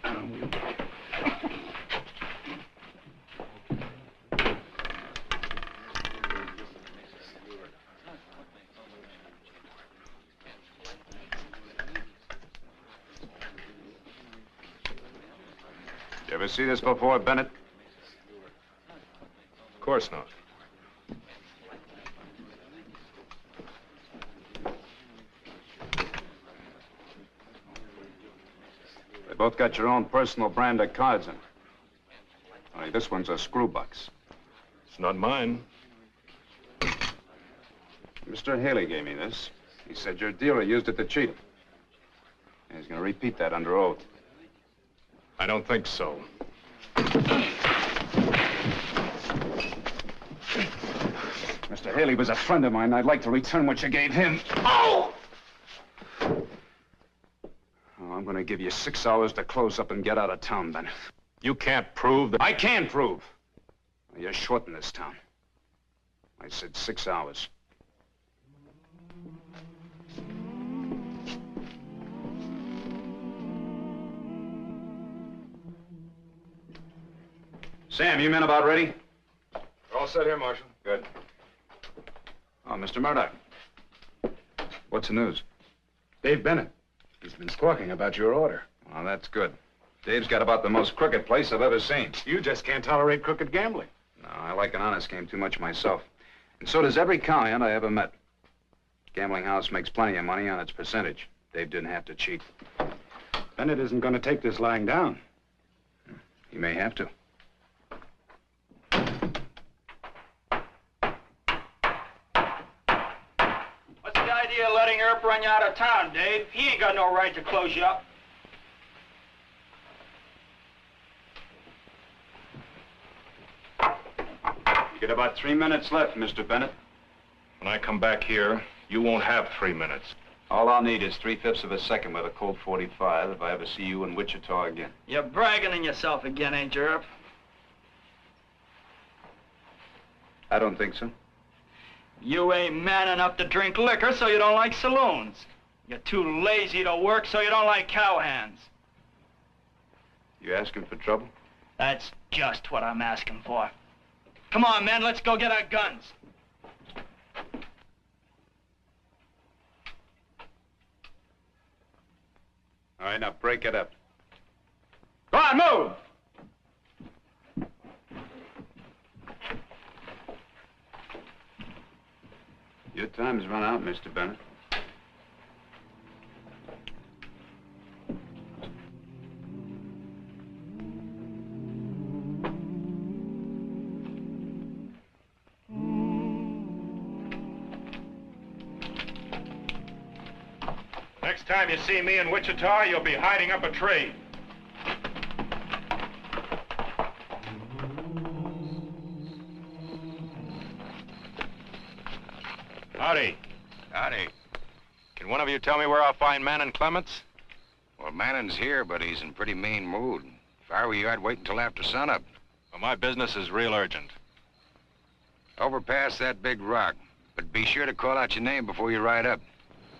You ever see this before, Bennett? Of course not. They both got your own personal brand of cards in them. Only this one's a screwbox. It's not mine. Mr. Haley gave me this. He said your dealer used it to cheat him. And he's going to repeat that under oath. I don't think so. Mr. Haley was a friend of mine. I'd like to return what you gave him. Oh! Oh, I'm going to give you 6 hours to close up and get out of town, Bennett. You can't prove that... I can prove. You're short in this town. I said 6 hours. Sam, you men about ready? We're all set here, Marshal. Good. Oh, Mr. Murdoch. What's the news? Dave Bennett. He's been squawking about your order. Well, that's good. Dave's got about the most crooked place I've ever seen. You just can't tolerate crooked gambling. No, I like an honest game too much myself. And so does every cowhand I ever met. Gambling house makes plenty of money on its percentage. Dave didn't have to cheat. Bennett isn't going to take this lying down. He may have to. What's the idea of letting Earp run you out of town, Dave? He ain't got no right to close you up. You got about 3 minutes left, Mr. Bennett. When I come back here, you won't have 3 minutes. All I'll need is 3/5 of a second with a Colt 45 if I ever see you in Wichita again. You're bragging on yourself again, ain't you, Earp? I don't think so. You ain't man enough to drink liquor, so you don't like saloons. You're too lazy to work, so you don't like cowhands. You asking for trouble? That's just what I'm asking for. Come on, men, let's go get our guns. All right, now break it up. Go on, move! Your time's run out, Mr. Bennett. Next time you see me in Wichita, you'll be hiding up a trade. Howdy. Howdy. Can one of you tell me where I'll find Manning Clements? Well, Manning's here, but he's in pretty mean mood. If I were you, I'd wait until after sunup. Well, my business is real urgent. Over past that big rock. But be sure to call out your name before you ride up.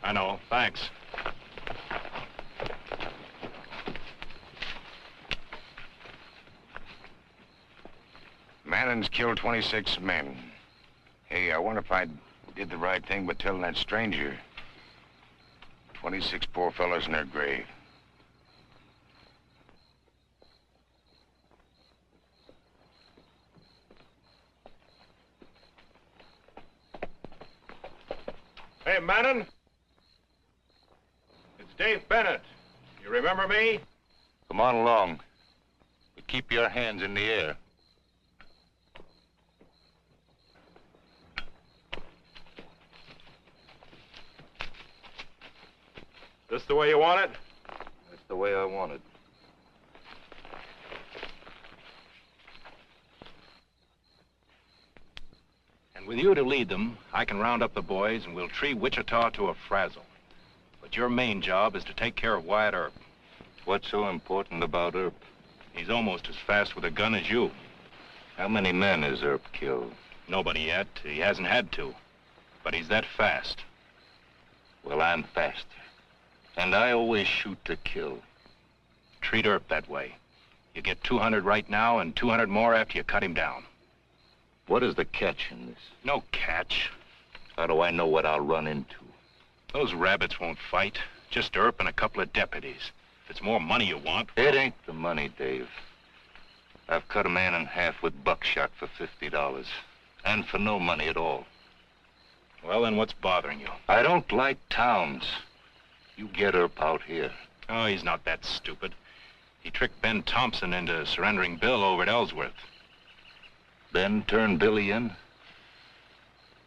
I know. Thanks. Manning's killed 26 men. Hey, I wonder if I did the right thing by telling that stranger. 26 poor fellows in their grave. Hey, Manning. It's Dave Bennett. You remember me? Come on along. But keep your hands in the air. This the way you want it? That's the way I want it. And with you to lead them, I can round up the boys and we'll tree Wichita to a frazzle. But your main job is to take care of Wyatt Earp. What's so important about Earp? He's almost as fast with a gun as you. How many men has Earp killed? Nobody yet. He hasn't had to. But he's that fast. Well, I'm faster. And I always shoot to kill. Treat Earp that way. You get 200 right now and 200 more after you cut him down. What is the catch in this? No catch. How do I know what I'll run into? Those rabbits won't fight. Just Earp and a couple of deputies. If it's more money you want... It ain't the money, Dave. I've cut a man in half with buckshot for $50. And for no money at all. Well, then what's bothering you? I don't like towns. You get Earp out here. Oh, he's not that stupid. He tricked Ben Thompson into surrendering Bill over at Ellsworth. Ben turned Billy in?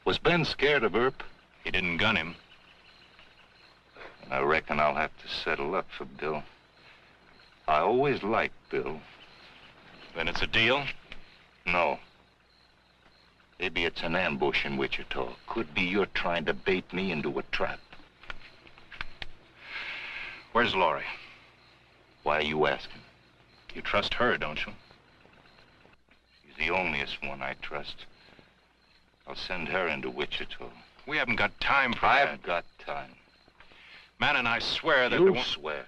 Was Ben scared of Earp? He didn't gun him. I reckon I'll have to settle up for Bill. I always liked Bill. Then it's a deal? No. Maybe it's an ambush in Wichita. Could be you're trying to bait me into a trap. Where's Laurie? Why are you asking? You trust her, don't you? She's the onlyest one I trust. I'll send her into Wichita. We haven't got time for that. I've got time. Manning, I swear that... You swear.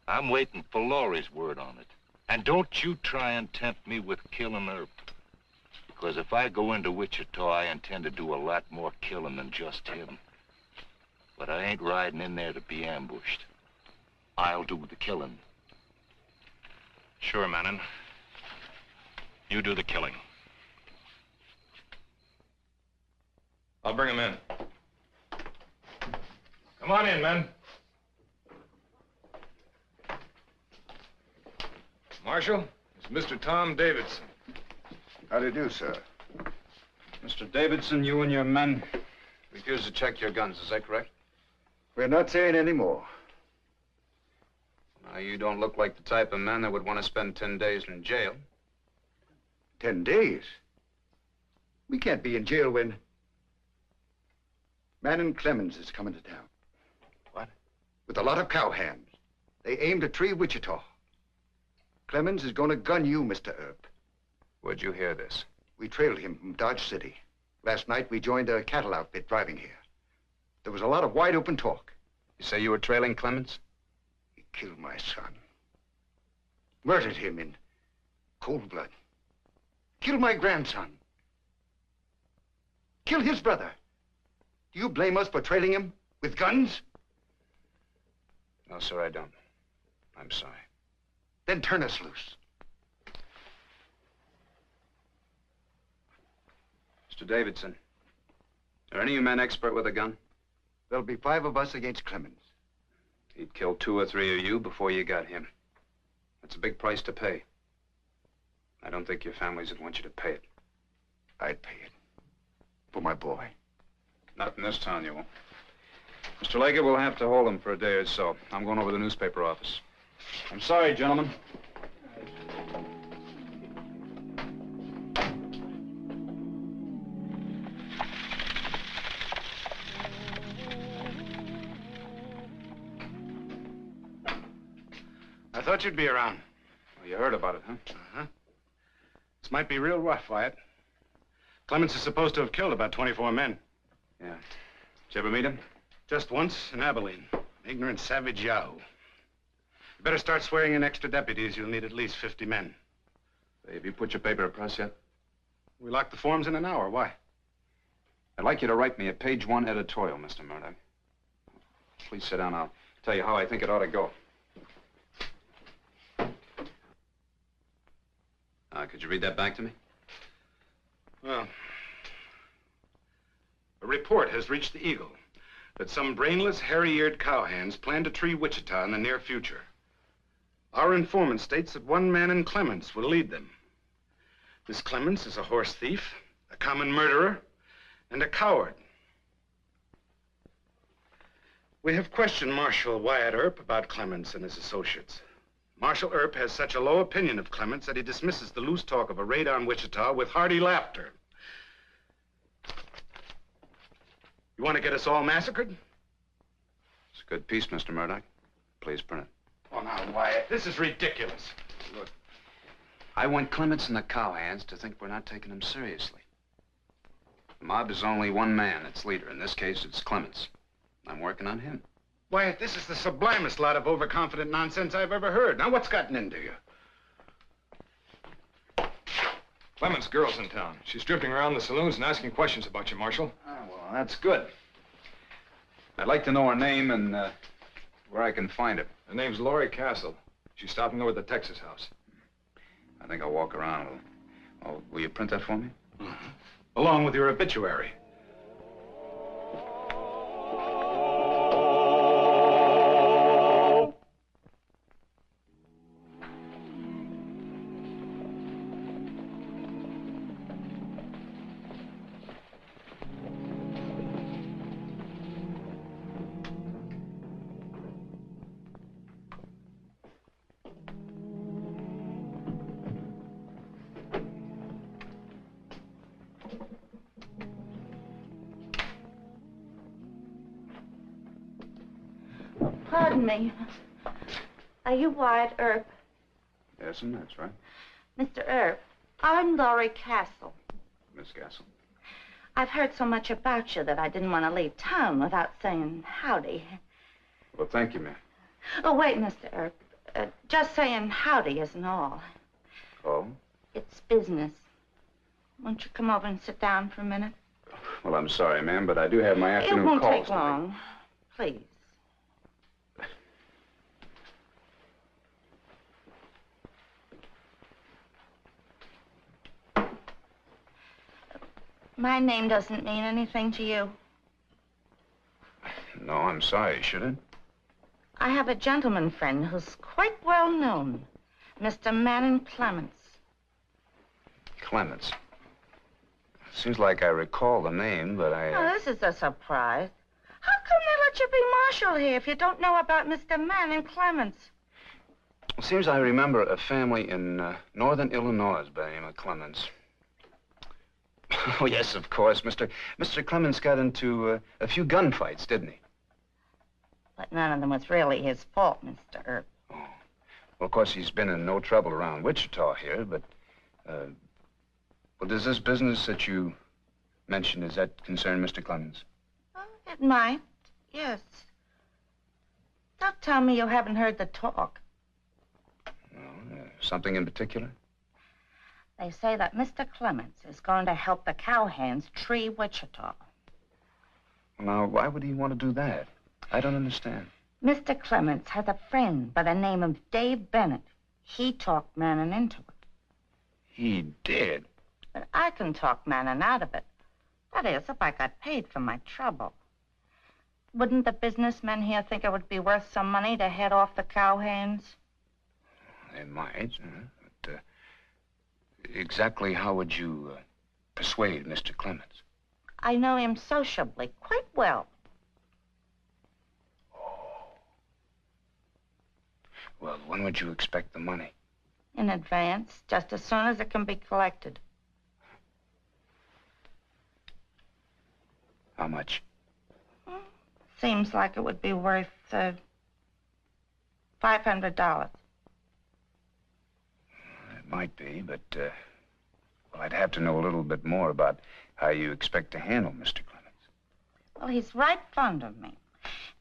I'm waiting for Laurie's word on it. And don't you try and tempt me with killing Earp. Because if I go into Wichita, I intend to do a lot more killing than just him. But I ain't riding in there to be ambushed. I'll do the killing. Sure, Manning. You do the killing. I'll bring him in. Come on in, men. Marshal, it's Mr. Tom Davidson. How do you do, sir? Mr. Davidson, you and your men refused to check your guns, is that correct? We're not saying any more. Now, you don't look like the type of man that would want to spend 10 days in jail. 10 days? We can't be in jail when... Manning Clemens is coming to town. What? With a lot of cowhands. They aim to tree Wichita. Clemens is going to gun you, Mr. Earp. Where'd you hear this? We trailed him from Dodge City. Last night, we joined a cattle outfit driving here. There was a lot of wide open talk. You say you were trailing Clemens? He killed my son. Murdered him in cold blood. Killed my grandson. Killed his brother. Do you blame us for trailing him with guns? No, sir, I don't. I'm sorry. Then turn us loose. Mr. Davidson, are any of you men expert with a gun? There'll be 5 of us against Clemens. He'd kill 2 or 3 of you before you got him. That's a big price to pay. I don't think your families would want you to pay it. I'd pay it. For my boy. Not in this town, you won't. Mr. Leggett, we'll have to hold him for a day or so. I'm going over to the newspaper office. I'm sorry, gentlemen. thought you'd be around. Well, you heard about it, huh? Uh-huh. This might be real rough, Wyatt. Clemens is supposed to have killed about 24 men. Yeah. Did you ever meet him? Just once in Abilene. Ignorant, savage yahoo. You better start swearing in extra deputies. You'll need at least 50 men. Hey, have you put your paper across yet? We lock the forms in an hour. Why? I'd like you to write me a page 1 editorial, Mr. Murdoch. Please sit down. I'll tell you how I think it ought to go. Could you read that back to me? Well, a report has reached the Eagle that some brainless, hairy-eared cowhands plan to tree Wichita in the near future. Our informant states that one man in Clemens will lead them. This Clemens is a horse thief, a common murderer, and a coward. We have questioned Marshal Wyatt Earp about Clemens and his associates. Marshal Earp has such a low opinion of Clemens that he dismisses the loose talk of a raid on Wichita with hearty laughter. You want to get us all massacred? It's a good piece, Mr. Murdoch. Please print it. Oh, now, Wyatt, this is ridiculous. Look, I want Clemens and the cowhands to think we're not taking them seriously. The mob is only one man, its leader. In this case, it's Clemens. I'm working on him. Wyatt, this is the sublimest lot of overconfident nonsense I've ever heard. Now, what's gotten into you? Clemens' girl's in town. She's drifting around the saloons and asking questions about you, Marshal. Oh, well, that's good. I'd like to know her name and where I can find her. Her name's Laurie Castle. She's stopping over at the Texas house. I think I'll walk around. Oh, will you print that for me? Mm-hmm. Along with your obituary. Pardon me. Are you Wyatt Earp? Yes, and that's right. Mr. Earp, I'm Laurie Castle. Miss Castle. I've heard so much about you that I didn't want to leave town without saying howdy. Well, thank you, ma'am. Oh, wait, Mr. Earp. Just saying howdy isn't all. Oh? It's business. Won't you come over and sit down for a minute? Well, I'm sorry, ma'am, but I do have my afternoon calls. It won't calls take long. Please. My name doesn't mean anything to you. No, I'm sorry. Should it? I have a gentleman friend who's quite well known, Mr. Manon Clemens. Clemens. Seems like I recall the name, but Oh, this is a surprise. How come they let you be marshal here if you don't know about Mr. Manon Clemens? Seems I remember a family in northern Illinois by the name of Clemens. Oh, yes, of course. Mr. Clemens got into a few gunfights, didn't he? But none of them was really his fault, Mr. Earp. Oh. Well, of course, he's been in no trouble around Wichita here, but, well, does this business that you mentioned, does that concern Mr. Clemens? Oh, it might, yes. Don't tell me you haven't heard the talk. No, something in particular? They say that Mr. Clemens is going to help the cowhands tree Wichita. Now, why would he want to do that? I don't understand. Mr. Clemens has a friend by the name of Dave Bennett. He talked Manon into it. He did? But I can talk Manon out of it. That is, if I got paid for my trouble. Wouldn't the businessmen here think it would be worth some money to head off the cowhands? They might, but exactly how would you persuade Mr. Clemens? I know him sociably quite well. Well, when would you expect the money? In advance, just as soon as it can be collected. How much? Seems like it would be worth $500. Might be, but, well, I'd have to know a little bit more about how you expect to handle Mr. Clemens. Well, he's right fond of me.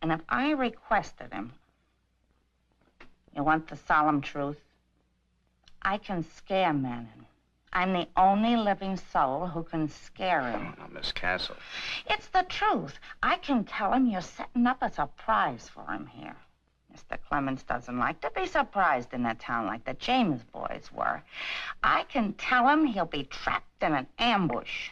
And if I requested him, you want the solemn truth? I can scare Manning. I'm the only living soul who can scare him. Oh, now, Miss Castle. It's the truth. I can tell him you're setting up a surprise for him here. Mr. Clemens doesn't like to be surprised in a town like the James boys were. I can tell him he'll be trapped in an ambush.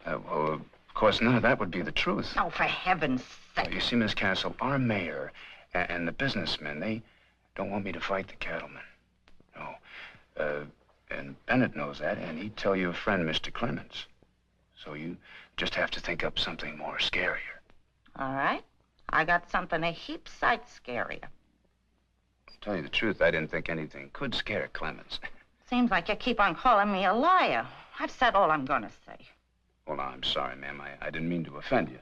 Well, of course, none of that would be the truth. Oh, for heaven's sake. Well, you see, Miss Castle, our mayor and the businessmen, they don't want me to fight the cattlemen. No. And Bennett knows that, and he'd tell your friend, Mr. Clemens. So you just have to think up something more scarier. All right. I got something a heap sight scarier. To tell you the truth, I didn't think anything could scare Clemens. Seems like you keep on calling me a liar. I've said all I'm gonna say. Well, now, I'm sorry, ma'am. I didn't mean to offend you.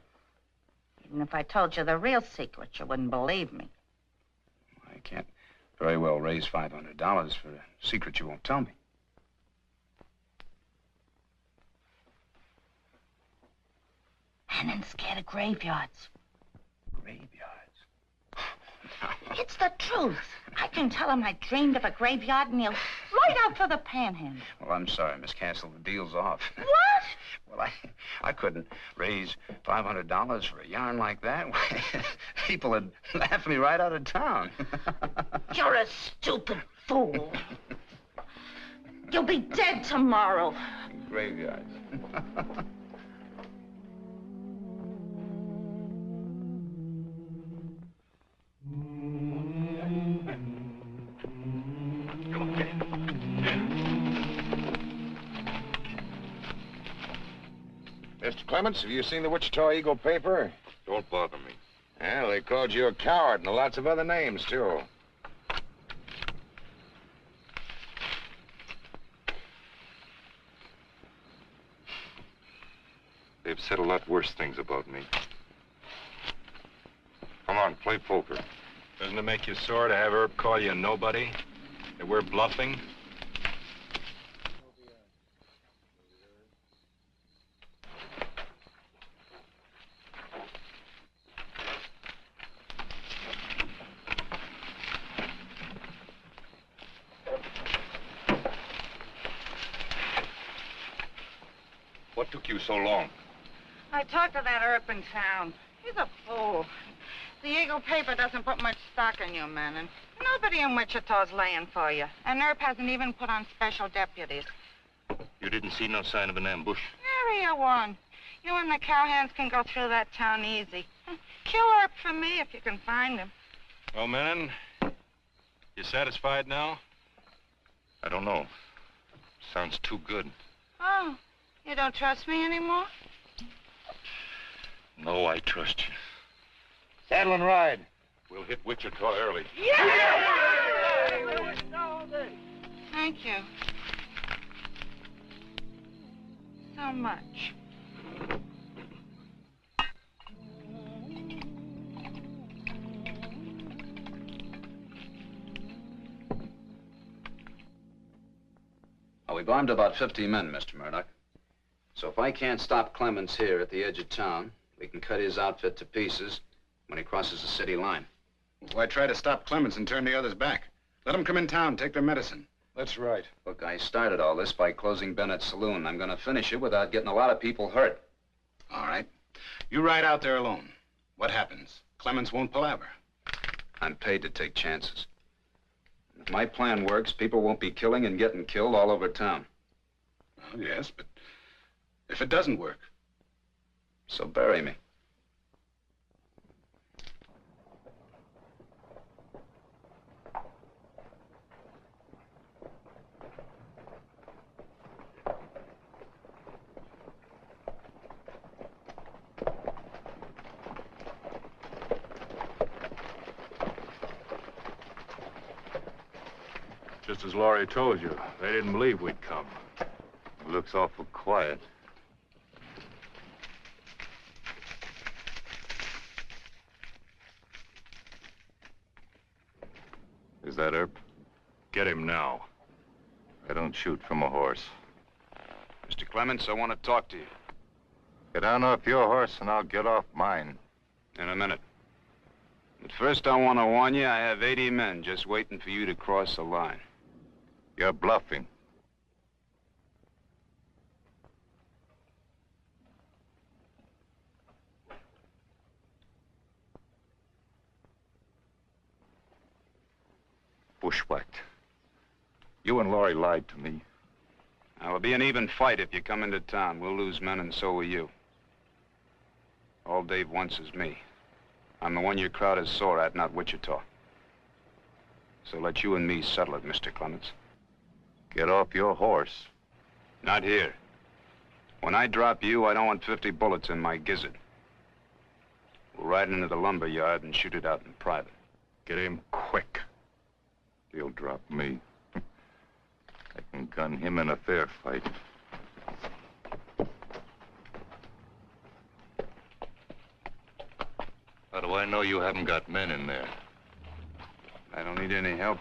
Even if I told you the real secret, you wouldn't believe me. I can't very well raise $500 for a secret you won't tell me. Manning's scared of graveyards. Graveyards? It's the truth. I can tell him I dreamed of a graveyard and he'll right out for the panhandle. Well, I'm sorry, Miss Castle. The deal's off. What? Well, I couldn't raise $500 for a yarn like that. People would laugh at me right out of town. You're a stupid fool. You'll be dead tomorrow. Graveyards. Mr. Clemens, have you seen the Wichita Eagle paper? Don't bother me. Well, they called you a coward and lots of other names, too. They've said a lot worse things about me. Come on, play poker. Doesn't it make you sore to have Earp call you a nobody? That we're bluffing? What took you so long? I talked to that Earp in town. He's a fool. The Eagle paper doesn't put much stock in you, Manning. Nobody in Wichita's laying for you. And Earp hasn't even put on special deputies. You didn't see no sign of an ambush? Area one. You and the cowhands can go through that town easy. Kill Earp for me if you can find him. Well, Manning, you satisfied now? I don't know. Sounds too good. Oh, you don't trust me anymore? No, I trust you. Saddle and ride. We'll hit Wichita early. Thank you. So much. Well, we've armed about 50 men, Mr. Murdoch. So if I can't stop Clemens here at the edge of town, we can cut his outfit to pieces when he crosses the city line. Why try to stop Clemens and turn the others back? Let them come in town, take their medicine. That's right. Look, I started all this by closing Bennett's saloon. I'm going to finish it without getting a lot of people hurt. All right. You ride out there alone. What happens? Clemens won't palaver. I'm paid to take chances. If my plan works, people won't be killing and getting killed all over town. Well, yes, but if it doesn't work? So bury me. Just as Laurie told you, they didn't believe we'd come. It looks awful quiet. Is that Earp? Get him now. I don't shoot from a horse. Mr. Clemens, I want to talk to you. Get down off your horse and I'll get off mine. In a minute. But first, I want to warn you, I have 80 men just waiting for you to cross the line. You're bluffing. Bushwhacked. You and Laurie lied to me. Now, it'll be an even fight if you come into town. We'll lose men, and so will you. All Dave wants is me. I'm the one your crowd is sore at, not Wichita. So let you and me settle it, Mr. Clemens. Get off your horse. Not here. When I drop you, I don't want 50 bullets in my gizzard. We'll ride into the lumber yard and shoot it out in private. Get him quick. He'll drop me. I can gun him in a fair fight. How do I know you haven't got men in there? I don't need any help.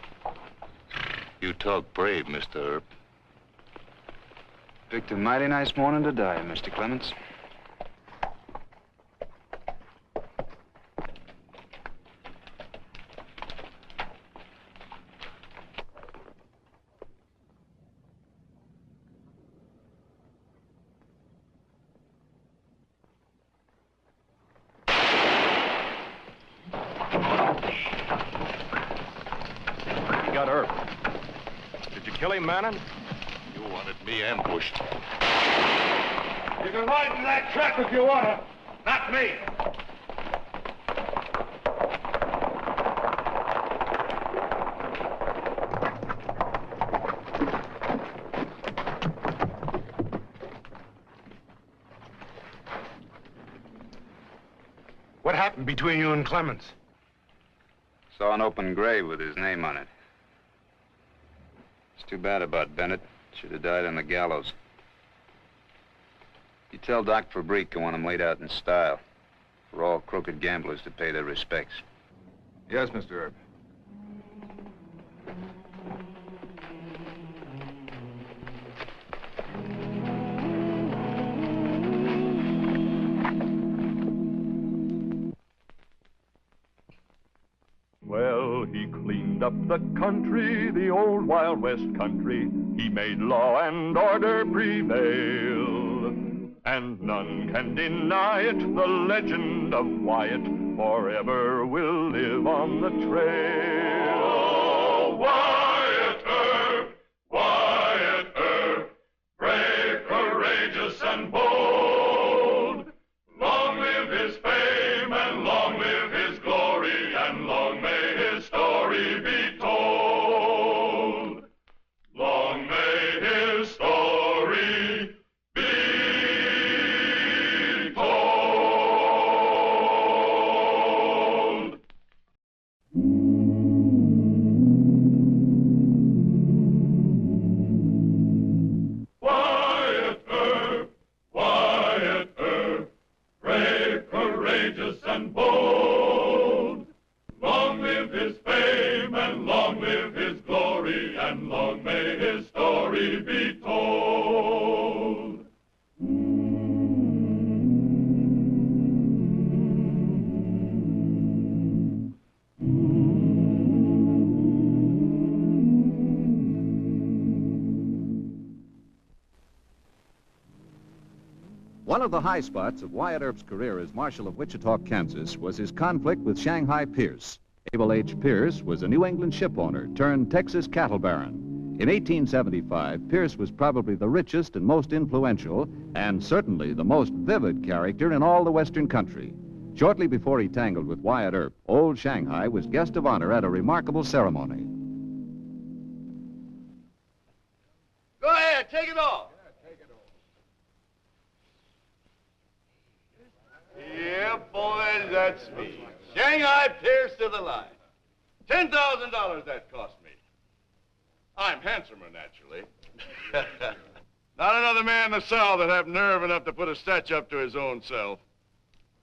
You talk brave, Mr. Earp. Picked a mighty nice morning to die, Mr. Clemens. Manning? You wanted me ambushed. You can ride in that truck if you want to. Not me. What happened between you and Clemens? Saw an open grave with his name on it. It's too bad about Bennett. Should have died on the gallows. You tell Doc Fabrique I want him laid out in style for all crooked gamblers to pay their respects. Yes, Mr. Earp. Well, he cleaned up the country, the old Wild West country. He made law and order prevail. And none can deny it, the legend of Wyatt forever will live on the trail. Oh, Wyatt Earp, Wyatt Earp, brave, courageous, and bold. Long live his fame, and long live his glory, and long may his story be told. Long may his story be told. Wyatt Earp, Wyatt Earp, brave, courageous, and bold. Long live his fame, and long live his glory, and long may his story be told. One of the high spots of Wyatt Earp's career as Marshal of Wichita, Kansas, was his conflict with Shanghai Pierce. Abel H. Pierce was a New England ship owner turned Texas cattle baron. In 1875, Pierce was probably the richest and most influential, and certainly the most vivid character in all the Western country. Shortly before he tangled with Wyatt Earp, old Shanghai was guest of honor at a remarkable ceremony. Go ahead, take it off. Yeah, boys, that's me. Shanghai Pierce to the line. $10,000 that cost me. I'm handsomer, naturally. Not another man in the South that have nerve enough to put a statue up to his own self.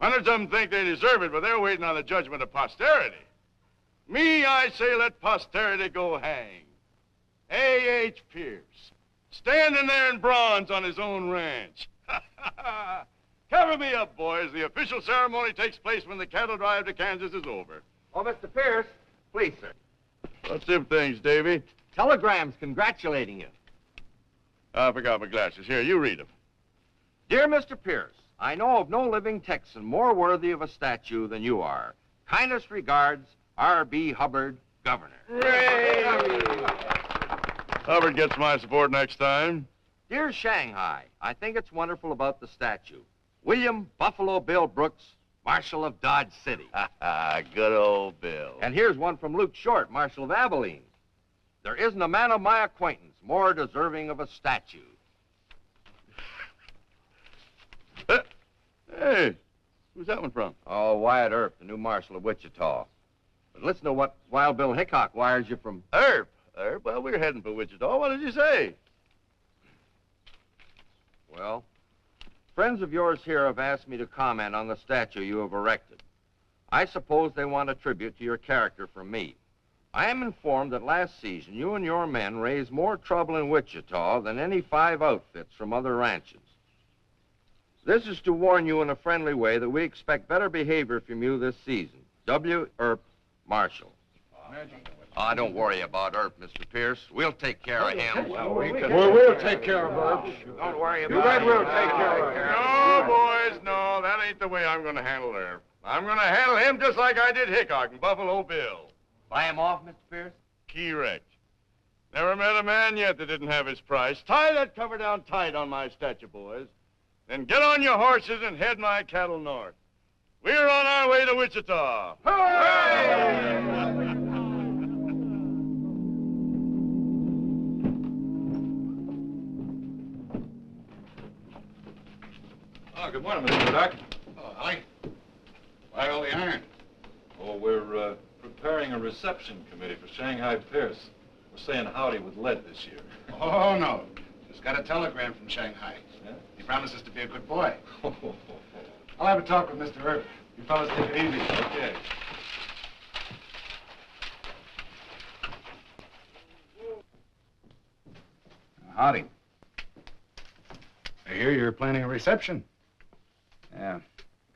Hundreds of them think they deserve it, but they're waiting on the judgment of posterity. Me, I say let posterity go hang. A.H. Pierce, standing there in bronze on his own ranch. Cover me up, boys. The official ceremony takes place when the cattle drive to Kansas is over. Oh, Mr. Pierce. Please, sir. What's them things, Davy? Telegrams congratulating you. I forgot my glasses. Here, you read them. Dear Mr. Pierce, I know of no living Texan more worthy of a statue than you are. Kindest regards, R.B. Hubbard, Governor. Hubbard gets my support next time. Dear Shanghai, I think it's wonderful about the statue. William Buffalo Bill Brooks, Marshal of Dodge City. Good old Bill. And here's one from Luke Short, Marshal of Abilene. There isn't a man of my acquaintance more deserving of a statue. Hey, who's that one from? Oh, Wyatt Earp, the new Marshal of Wichita. But listen to what Wild Bill Hickok wires you from... Earp? Earp? Well, we're heading for Wichita. What did you say? Well, friends of yours here have asked me to comment on the statue you have erected. I suppose they want a tribute to your character from me. I am informed that last season you and your men raised more trouble in Wichita than any 5 outfits from other ranches. This is to warn you in a friendly way that we expect better behavior from you this season. W. Earp, Marshal. Oh, don't worry about Earp, Mr. Pierce. We'll take care of him. We'll take care of Earp. Don't worry about You bet we'll take care of him. No, boys, no. That ain't the way I'm going to handle Earp. I'm going to handle him just like I did Hickok and Buffalo Bill. Buy him off, Mr. Pierce? Key wrecked. Never met a man yet that didn't have his price. Tie that cover down tight on my statue, boys. Then get on your horses and head my cattle north. We're on our way to Wichita. Hooray! Oh, good morning, Mr. Murdoch. Oh, hi. Why all the iron? Oh, we're preparing a reception committee for Shanghai Pierce. We're saying howdy with lead this year. Oh, no. Just got a telegram from Shanghai. Yeah? He promises to be a good boy. I'll have a talk with Mr. Earp. You fellas take it easy. Okay. Howdy. I hear you're planning a reception. Yeah.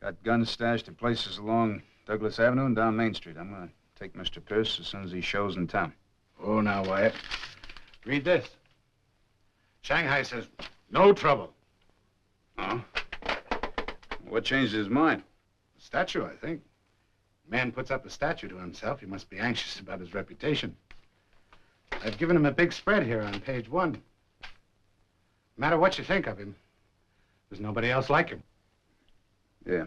Got guns stashed in places along Douglas Avenue and down Main Street. I'm going to take Mr. Pierce as soon as he shows in town. Oh, now, Wyatt. Read this. Shanghai says, no trouble. Oh? What changed his mind? The statue, I think. Man puts up a statue to himself. He must be anxious about his reputation. I've given him a big spread here on page 1. No matter what you think of him, there's nobody else like him. Yeah.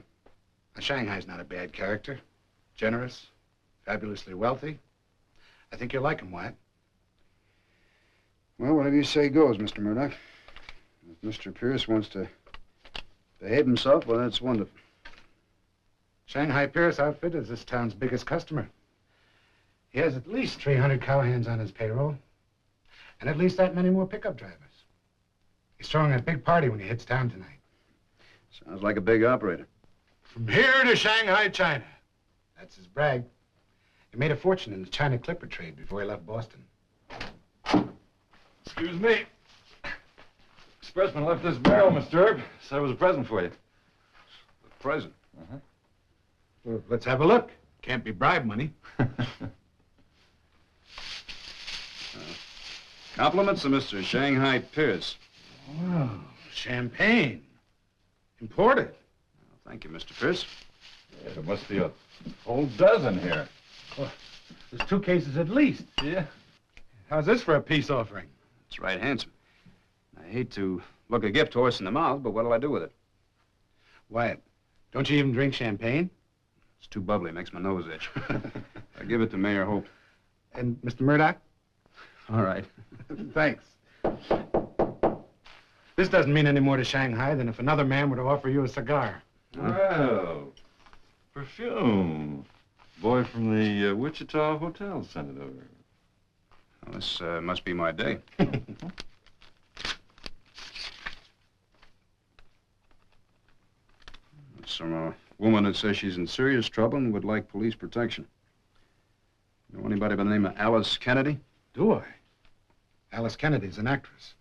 Now, Shanghai's not a bad character. Generous, fabulously wealthy. I think you'll like him, Wyatt. Well, whatever you say goes, Mr. Murdoch. If Mr. Pierce wants to behave himself, well, that's wonderful. Shanghai Pierce outfit is this town's biggest customer. He has at least 300 cowhands on his payroll, and at least that many more pickup drivers. He's throwing a big party when he hits town tonight. Sounds like a big operator. From here to Shanghai, China. That's his brag. He made a fortune in the China clipper trade before he left Boston. Excuse me. Expressman left this barrel, Mr. Earp. Said it was a present for you. A present? Uh-huh. Well, let's have a look. Can't be bribe money. Compliments to Mr. Shanghai Pierce. Wow, champagne. Imported. Well, thank you, Mr. Pierce. Yeah, there must be a whole dozen here. Oh, there's 2 cases at least. Yeah? How's this for a peace offering? It's right handsome. I hate to look a gift horse in the mouth, but what'll I do with it? Wyatt, don't you even drink champagne? It's too bubbly. Makes my nose itch. I give it to Mayor Hope. And Mr. Murdoch? All right. Thanks. This doesn't mean any more to Shanghai than if another man were to offer you a cigar. Well, perfume. Boy from the Wichita Hotel sent it over. Well, this must be my day. It's from a woman that says she's in serious trouble and would like police protection. You know anybody by the name of Alice Kennedy? Do I? Alice Kennedy's an actress.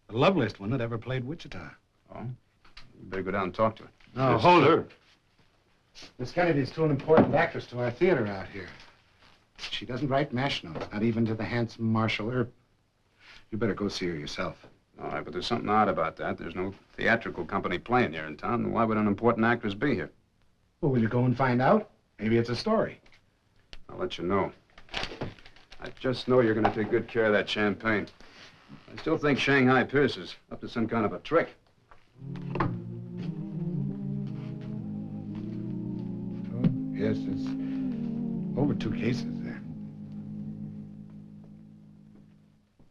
The loveliest one that ever played Wichita. Oh? You better go down and talk to her. No, Yes, hold sir. it. Miss Kennedy's too an important actress to our theater out here. She doesn't write mash notes, not even to the handsome Marshal Earp. You better go see her yourself. All right, but there's something odd about that. There's no theatrical company playing here in town. Why would an important actress be here? Well, will you go and find out? Maybe it's a story. I'll let you know. I just know you're going to take good care of that champagne. I still think Shanghai Pierce is up to some kind of a trick. Yes, it's over 2 cases there.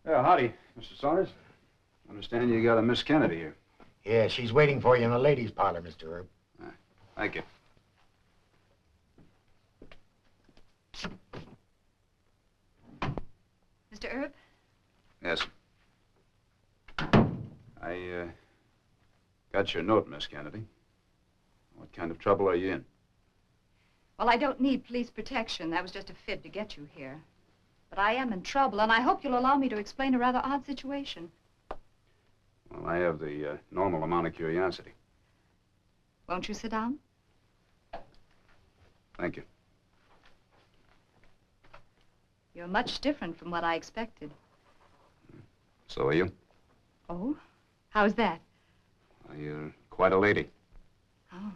Yeah, howdy, Mr. Saunders. I understand you got a Miss Kennedy here. Yeah, she's waiting for you in the ladies' parlor, Mr. Earp. Thank you. Mr. Earp? Yes. I got your note, Miss Kennedy. What kind of trouble are you in? Well, I don't need police protection. That was just a fib to get you here. But I am in trouble, and I hope you'll allow me to explain a rather odd situation. Well, I have the normal amount of curiosity. Won't you sit down? Thank you. You're much different from what I expected. So are you? Oh? How's that? Well, you're quite a lady. Oh.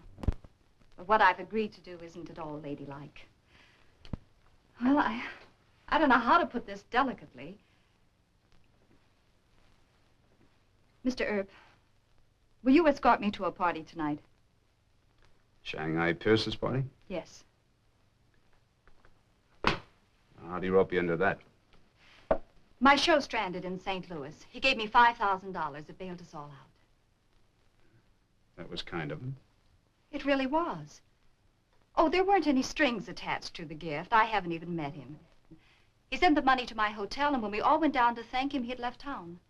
But what I've agreed to do isn't at all ladylike. Well, I don't know how to put this delicately. Mr. Earp, will you escort me to a party tonight? Shanghai Pierce's party? Yes. How do you rope you into that? My show stranded in St. Louis. He gave me $5,000. It bailed us all out. That was kind of him. It really was. Oh, there weren't any strings attached to the gift. I haven't even met him. He sent the money to my hotel, and when we all went down to thank him, he had left town.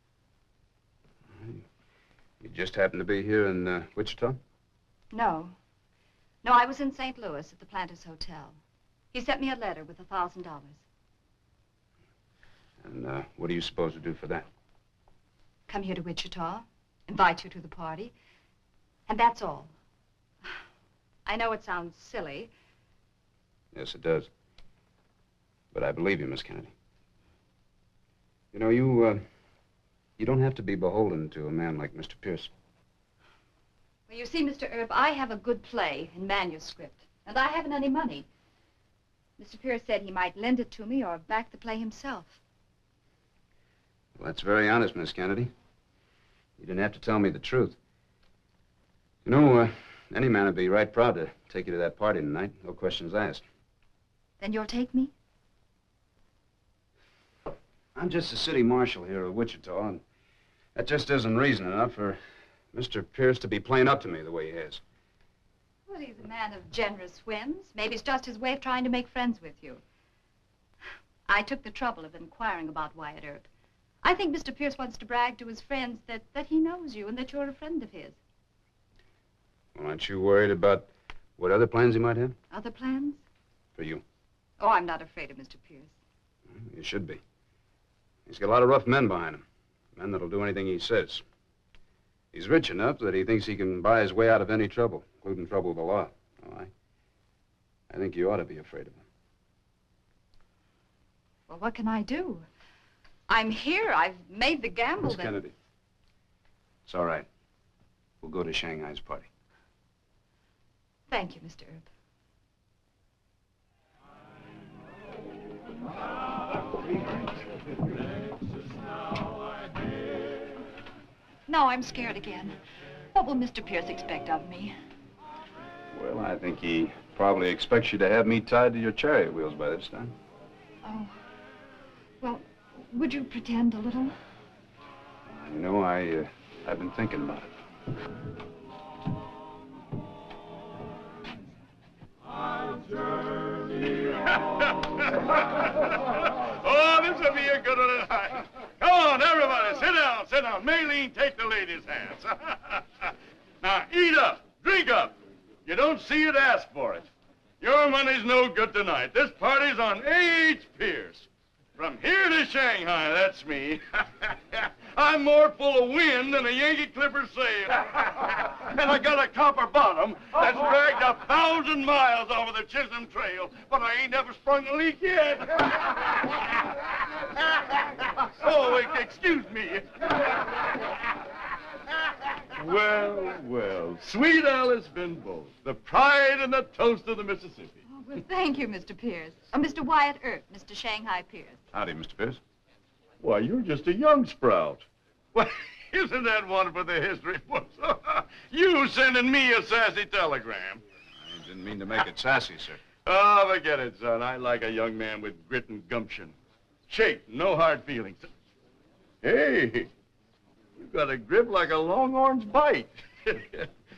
You just happened to be here in Wichita? No. No, I was in St. Louis at the Planters Hotel. He sent me a letter with $1,000. And what are you supposed to do for that? Come here to Wichita, invite you to the party, and that's all. I know it sounds silly. Yes, it does. But I believe you, Miss Kennedy. You know, you don't have to be beholden to a man like Mr. Pierce. Well, you see, Mr. Earp, I have a good play in manuscript, and I haven't any money. Mr. Pierce said he might lend it to me or back the play himself. Well, that's very honest, Miss Kennedy. You didn't have to tell me the truth. You know, any man would be right proud to take you to that party tonight. No questions asked. Then you'll take me? I'm just the city marshal here of Wichita, and that just isn't reason enough for Mr. Pierce to be playing up to me the way he has. Well, he's a man of generous whims. Maybe it's just his way of trying to make friends with you. I took the trouble of inquiring about Wyatt Earp. I think Mr. Pierce wants to brag to his friends that he knows you and that you're a friend of his. Well, aren't you worried about what other plans he might have? Other plans? For you? Oh, I'm not afraid of Mr. Pierce. You should be. He's got a lot of rough men behind him. Men that'll do anything he says. He's rich enough that he thinks he can buy his way out of any trouble, including trouble with the law. Oh, I think you ought to be afraid of him. Well, what can I do? I'm here. I've made the gamble. Miss Kennedy. It's all right. We'll go to Shanghai's party. Thank you, Mr. Earp. Now I'm scared again. What will Mr. Pierce expect of me? Well, I think he probably expects you to have me tied to your chariot wheels by this time. Oh. Well, would you pretend a little? You know, I've been thinking about it. Oh, this will be a good one tonight. Come on, everybody, sit down, sit down. Maylene, take the ladies' hands. Now, eat up, drink up. You don't see it, ask for it. Your money's no good tonight. This party's on A.H. Pierce. From here to Shanghai, that's me. I'm more full of wind than a Yankee Clipper sail. And I got a copper bottom that's dragged 1,000 miles over the Chisholm Trail, but I ain't never sprung a leak yet. Oh, excuse me. Well, sweet Alice Benbow, the pride and the toast of the Mississippi. Oh, well, thank you, Mr. Pierce. Mr. Wyatt Earp, Mr. Shanghai Pierce. Howdy, Mr. Pierce. Why, you're just a young sprout. Well, isn't that wonderful, the history books? You sending me a sassy telegram. I didn't mean to make it sassy, sir. Oh, forget it, son. I like a young man with grit and gumption. Shake, no hard feelings. Hey, you've got a grip like a longhorn's bite.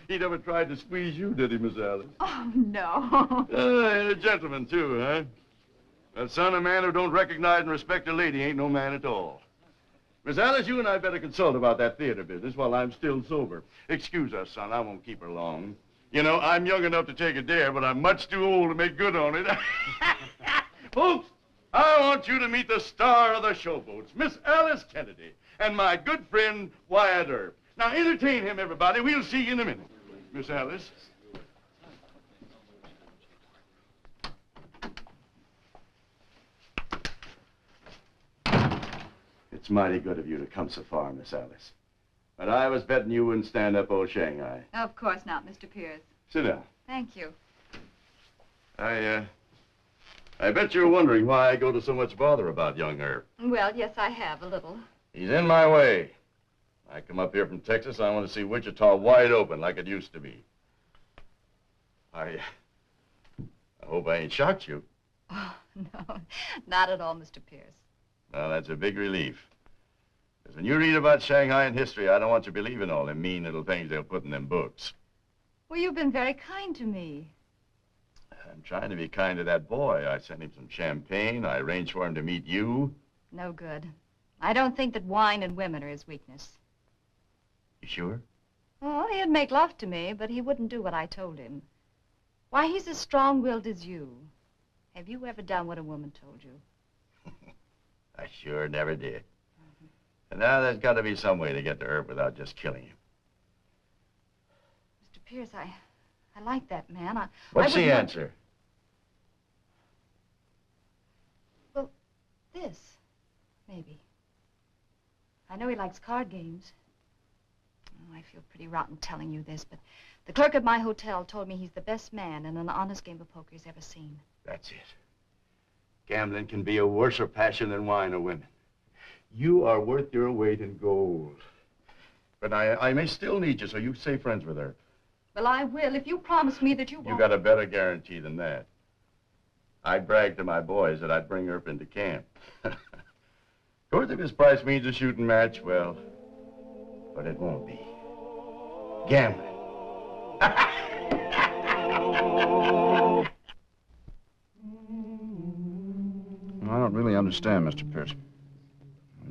He never tried to squeeze you, did he, Miss Alice? Oh, no. And a gentleman, too, huh? Well, son, a man who don't recognize and respect a lady ain't no man at all. Miss Alice, you and I better consult about that theater business while I'm still sober. Excuse us, son. I won't keep her long. You know, I'm young enough to take a dare, but I'm much too old to make good on it. Folks, I want you to meet the star of the showboats, Miss Alice Kennedy, and my good friend, Wyatt Earp. Now, entertain him, everybody. We'll see you in a minute. Miss Alice. It's mighty good of you to come so far, Miss Alice. But I was betting you wouldn't stand up old Shanghai. Of course not, Mr. Pierce. Sit down. Thank you. I bet you're wondering why I go to so much bother about young Earp. Well, yes, I have, a little. He's in my way. I come up here from Texas, I want to see Wichita wide open like it used to be. I hope I ain't shocked you. Oh, no, not at all, Mr. Pierce. Well, that's a big relief. Because when you read about Shanghai in history, I don't want you believing all them mean little things they'll put in them books. Well, you've been very kind to me. I'm trying to be kind to that boy. I sent him some champagne. I arranged for him to meet you. No good. I don't think that wine and women are his weakness. You sure? Oh, he'd make love to me, but he wouldn't do what I told him. Why, he's as strong-willed as you. Have you ever done what a woman told you? I sure never did. And now there's got to be some way to get to Earp without just killing him. Mr. Pierce, I like that man. What's the answer? Well, this, maybe. I know he likes card games. Oh, I feel pretty rotten telling you this, but the clerk at my hotel told me he's the best man in an honest game of poker he's ever seen. That's it. Gambling can be a worser passion than wine or women. You are worth your weight in gold. But I may still need you, so you stay friends with her. Well, I will, if you promise me that you won't. You got a better guarantee than that. I bragged to my boys that I'd bring Earp into camp. Of course, if his price means a shooting match, well, but it won't be. Gambling. I don't really understand, Mr. Pierce.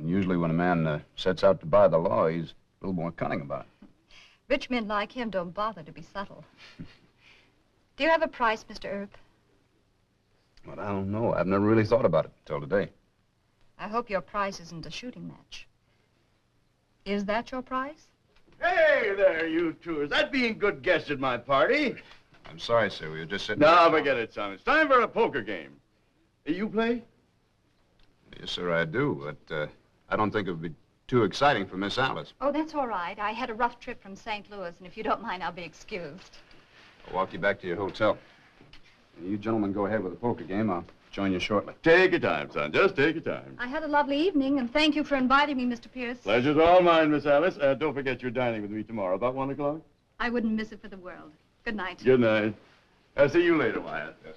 Usually when a man sets out to buy the law, he's a little more cunning about it. Rich men like him don't bother to be subtle. Do you have a price, Mr. Earp? Well, I don't know. I've never really thought about it till today. I hope your price isn't a shooting match. Is that your price? Hey there, you two. Is that being good guests at my party? I'm sorry, sir. We were just sitting... No, forget it, son. It's time for a poker game. You play? Yes, sir, I do, but I don't think it would be too exciting for Miss Alice. Oh, that's all right. I had a rough trip from St. Louis, and if you don't mind, I'll be excused. I'll walk you back to your hotel. You gentlemen go ahead with the poker game. I'll join you shortly. Take your time, son. Just take your time. I had a lovely evening, and thank you for inviting me, Mr. Pierce. Pleasure's all mine, Miss Alice. Don't forget you're dining with me tomorrow, about 1 o'clock. I wouldn't miss it for the world. Good night. Good night. I'll see you later, Wyatt. Yes.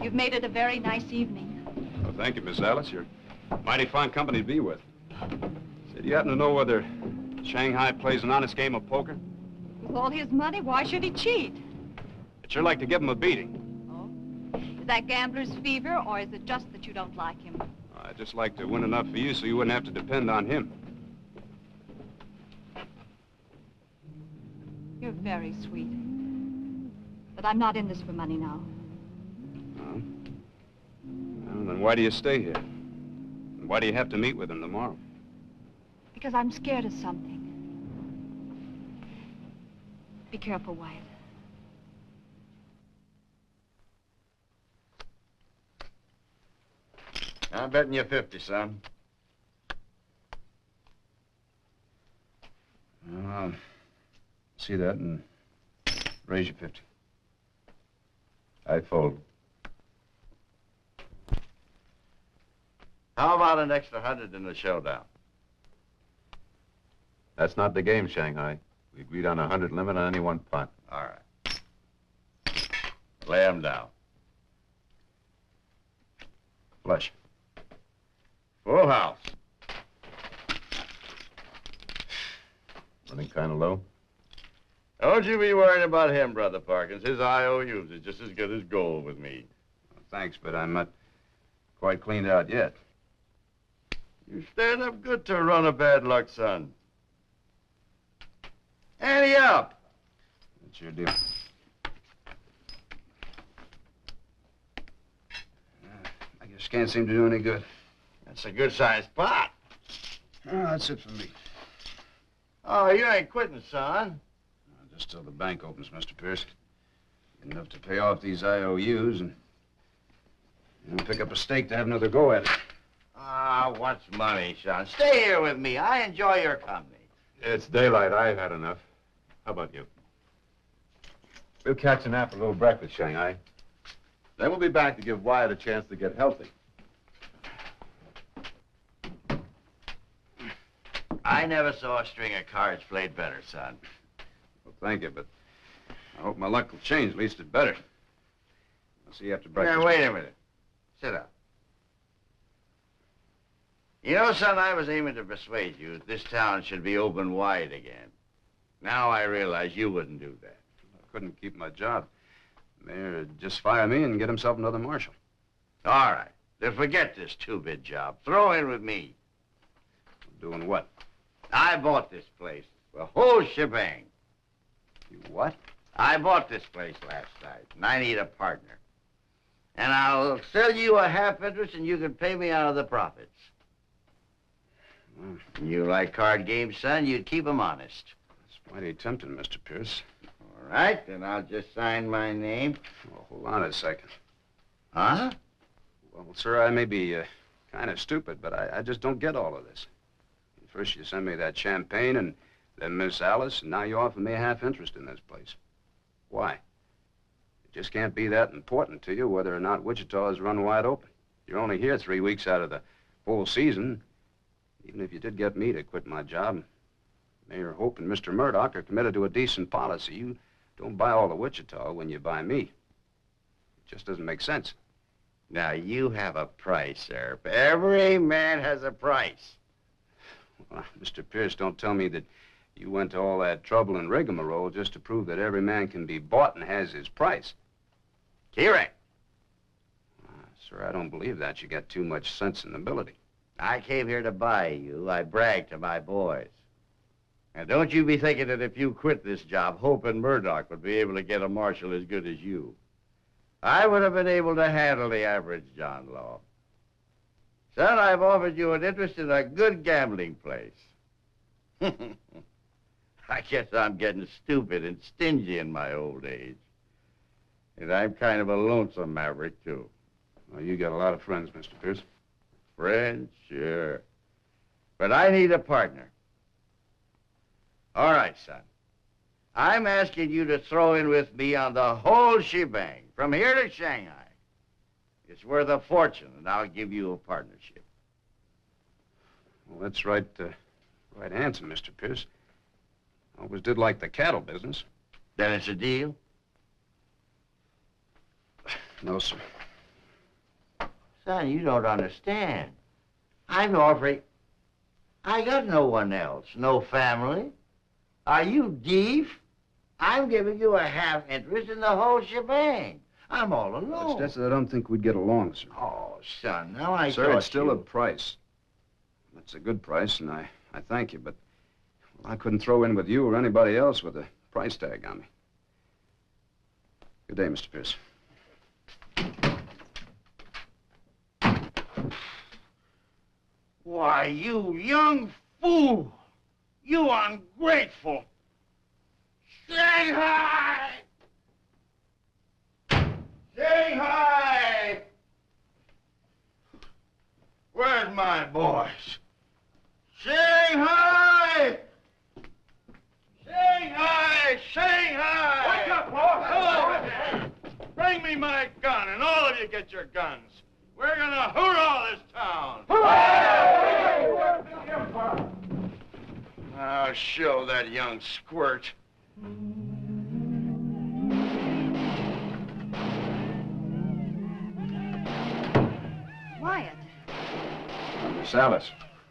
You've made it a very nice evening. Well, thank you, Miss Alice. You're mighty fine company to be with. Say, do you happen to know whether Shanghai plays an honest game of poker? With all his money, why should he cheat? I'd sure like to give him a beating. Is that gambler's fever, or is it just that you don't like him? I'd just like to win enough for you so you wouldn't have to depend on him. You're very sweet. But I'm not in this for money now. Oh? Well, then why do you stay here? And why do you have to meet with him tomorrow? Because I'm scared of something. Be careful, Wyatt. I'm betting you 50, son. I'll see that and raise you 50. I fold. How about an extra 100 in the showdown? That's not the game, Shanghai. We agreed on a 100 limit on any one pot. All right. Lay 'em down. Flush. Full house. Running kind of low. Don't you be worrying about him, Brother Parkins. His IOUs is just as good as gold with me. Well, thanks, but I'm not quite cleaned out yet. You stand up good to a run of bad luck, son. Ante up. That's your deal. I guess can't seem to do any good. That's a good-sized pot. Oh, that's it for me. Oh, you ain't quitting, son. Just till the bank opens, Mr. Pierce. Enough to pay off these IOUs and pick up a stake to have another go at it. Ah, what's money, son? Stay here with me. I enjoy your company. It's daylight. I've had enough. How about you? We'll catch a nap for a little breakfast, Shanghai. Then we'll be back to give Wyatt a chance to get healthy. I never saw a string of cards played better, son. Well, thank you, but I hope my luck will change. At least it better. I'll see you after breakfast. Now, wait a minute. Sit down. You know, son, I was aiming to persuade you that this town should be open wide again. Now I realize you wouldn't do that. I couldn't keep my job. The mayor would just fire me and get himself another marshal. All right. Then forget this two-bit job. Throw in with me. Doing what? I bought this place. The whole shebang. You what? I bought this place last night, and I need a partner. And I'll sell you a half interest, and you can pay me out of the profits. You like card games, son? You'd keep 'em honest. It's mighty tempting, Mr. Pierce. All right, then I'll just sign my name. Well, hold on a second. Huh? Well, sir, I may be kind of stupid, but I just don't get all of this. First you send me that champagne, and then Miss Alice, and now you offer me a half interest in this place. Why? It just can't be that important to you whether or not Wichita is run wide open. You're only here 3 weeks out of the whole season. Even if you did get me to quit my job, Mayor Hope and Mr. Murdoch are committed to a decent policy. You don't buy all of Wichita when you buy me. It just doesn't make sense. Now, you have a price, sir. Every man has a price. Well, Mr. Pierce, don't tell me that you went to all that trouble and rigmarole just to prove that every man can be bought and has his price. Correct. Sir, I don't believe that. You got too much sense and ability. I came here to buy you. I bragged to my boys. And don't you be thinking that if you quit this job, Hope and Murdoch would be able to get a marshal as good as you. I would have been able to handle the average John Law. Son, I've offered you an interest in a good gambling place. I guess I'm getting stupid and stingy in my old age. And I'm kind of a lonesome maverick, too. Well, you got a lot of friends, Mr. Pierce. Friends? Sure. But I need a partner. All right, son. I'm asking you to throw in with me on the whole shebang, from here to Shanghai. It's worth a fortune, and I'll give you a partnership. Well, that's right handsome, Mr. Pierce. I always did like the cattle business. Then it's a deal? No, sir. Son, you don't understand. I'm offering... I got no one else, no family. Are you deaf? I'm giving you a half interest in the whole shebang. I'm all alone. That's I don't think we'd get along, sir. Oh, son, now I Sir, thought it's still you... a price. It's a good price, and I thank you, but I couldn't throw in with you or anybody else with a price tag on me. Good day, Mr. Pierce. Why, you young fool! You ungrateful! Shanghai! Shanghai! Where's my boys? Shanghai! Shanghai! Shanghai! Wake up, boss! Hello! Bring me my gun, and all of you get your guns. We're gonna hoorah this town! I'll show that young squirt. Wyatt, Miss Alice,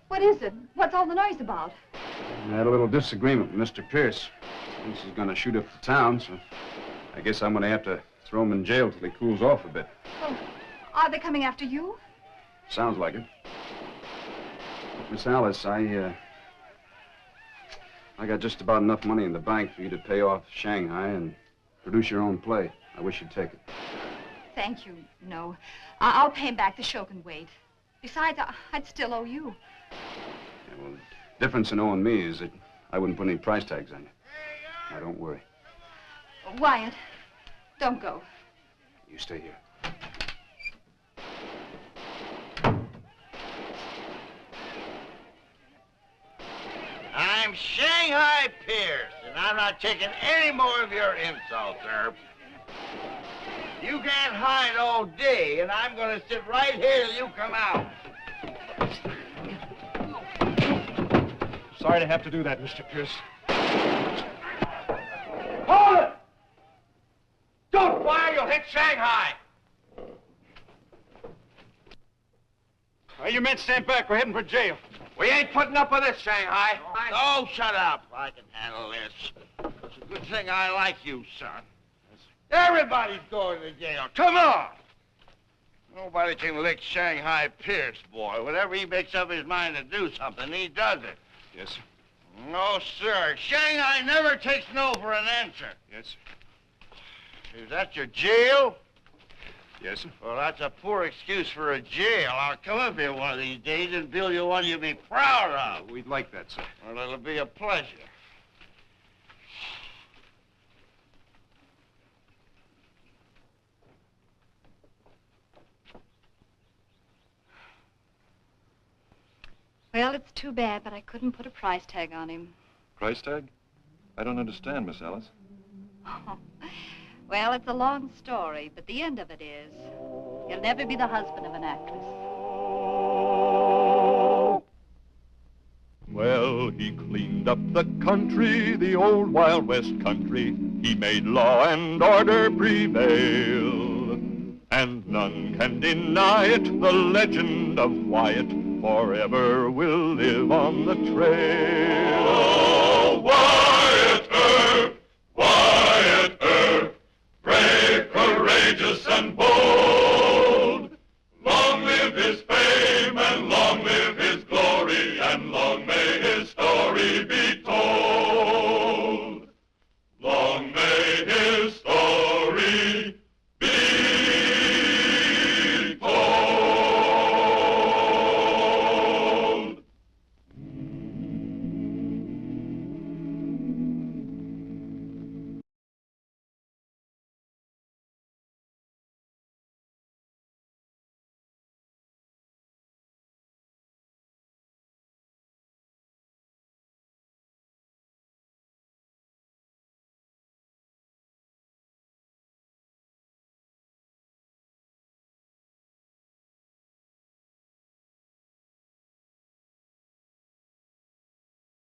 what is it? What's all the noise about? I had a little disagreement with Mr. Pierce. Thinks he's going to shoot up the town, so I guess I'm going to have to throw him in jail till he cools off a bit. Oh, are they coming after you? Sounds like it. Miss Alice, I got just about enough money in the bank for you to pay off Shanghai and produce your own play. I wish you'd take it. Thank you. No. I'll pay him back. The show can wait. Besides, I'd still owe you. Yeah, well, the difference in owing me is that I wouldn't put any price tags on you. Now, don't worry. Wyatt, don't go. You stay here. I'm Shanghai Pierce, and I'm not taking any more of your insults, Earp. You can't hide all day, and I'm going to sit right here till you come out. Sorry to have to do that, Mr. Pierce. Hold it! Don't fire, you'll hit Shanghai! You men stand back. We're heading for jail. We ain't putting up with this, Shanghai. Oh, shut up. I can handle this. It's a good thing I like you, son. Everybody's going to jail. Come on! Nobody can lick Shanghai Pierce, boy. Whenever he makes up his mind to do something, he does it. Yes, sir. No, sir. Shanghai never takes no for an answer. Yes, sir. Is that your jail? Yes, sir. Well, that's a poor excuse for a jail. I'll come up here one of these days and build you one you'll be proud of. We'd like that, sir. Well, it'll be a pleasure. Well, it's too bad, but I couldn't put a price tag on him. Price tag? I don't understand, Miss Alice. Oh. Well, it's a long story, but the end of it is, he'll never be the husband of an actress. Well, he cleaned up the country, the old Wild West country. He made law and order prevail. And none can deny it, the legend of Wyatt forever will live on the trail. Oh, Wyatt Earp, Wyatt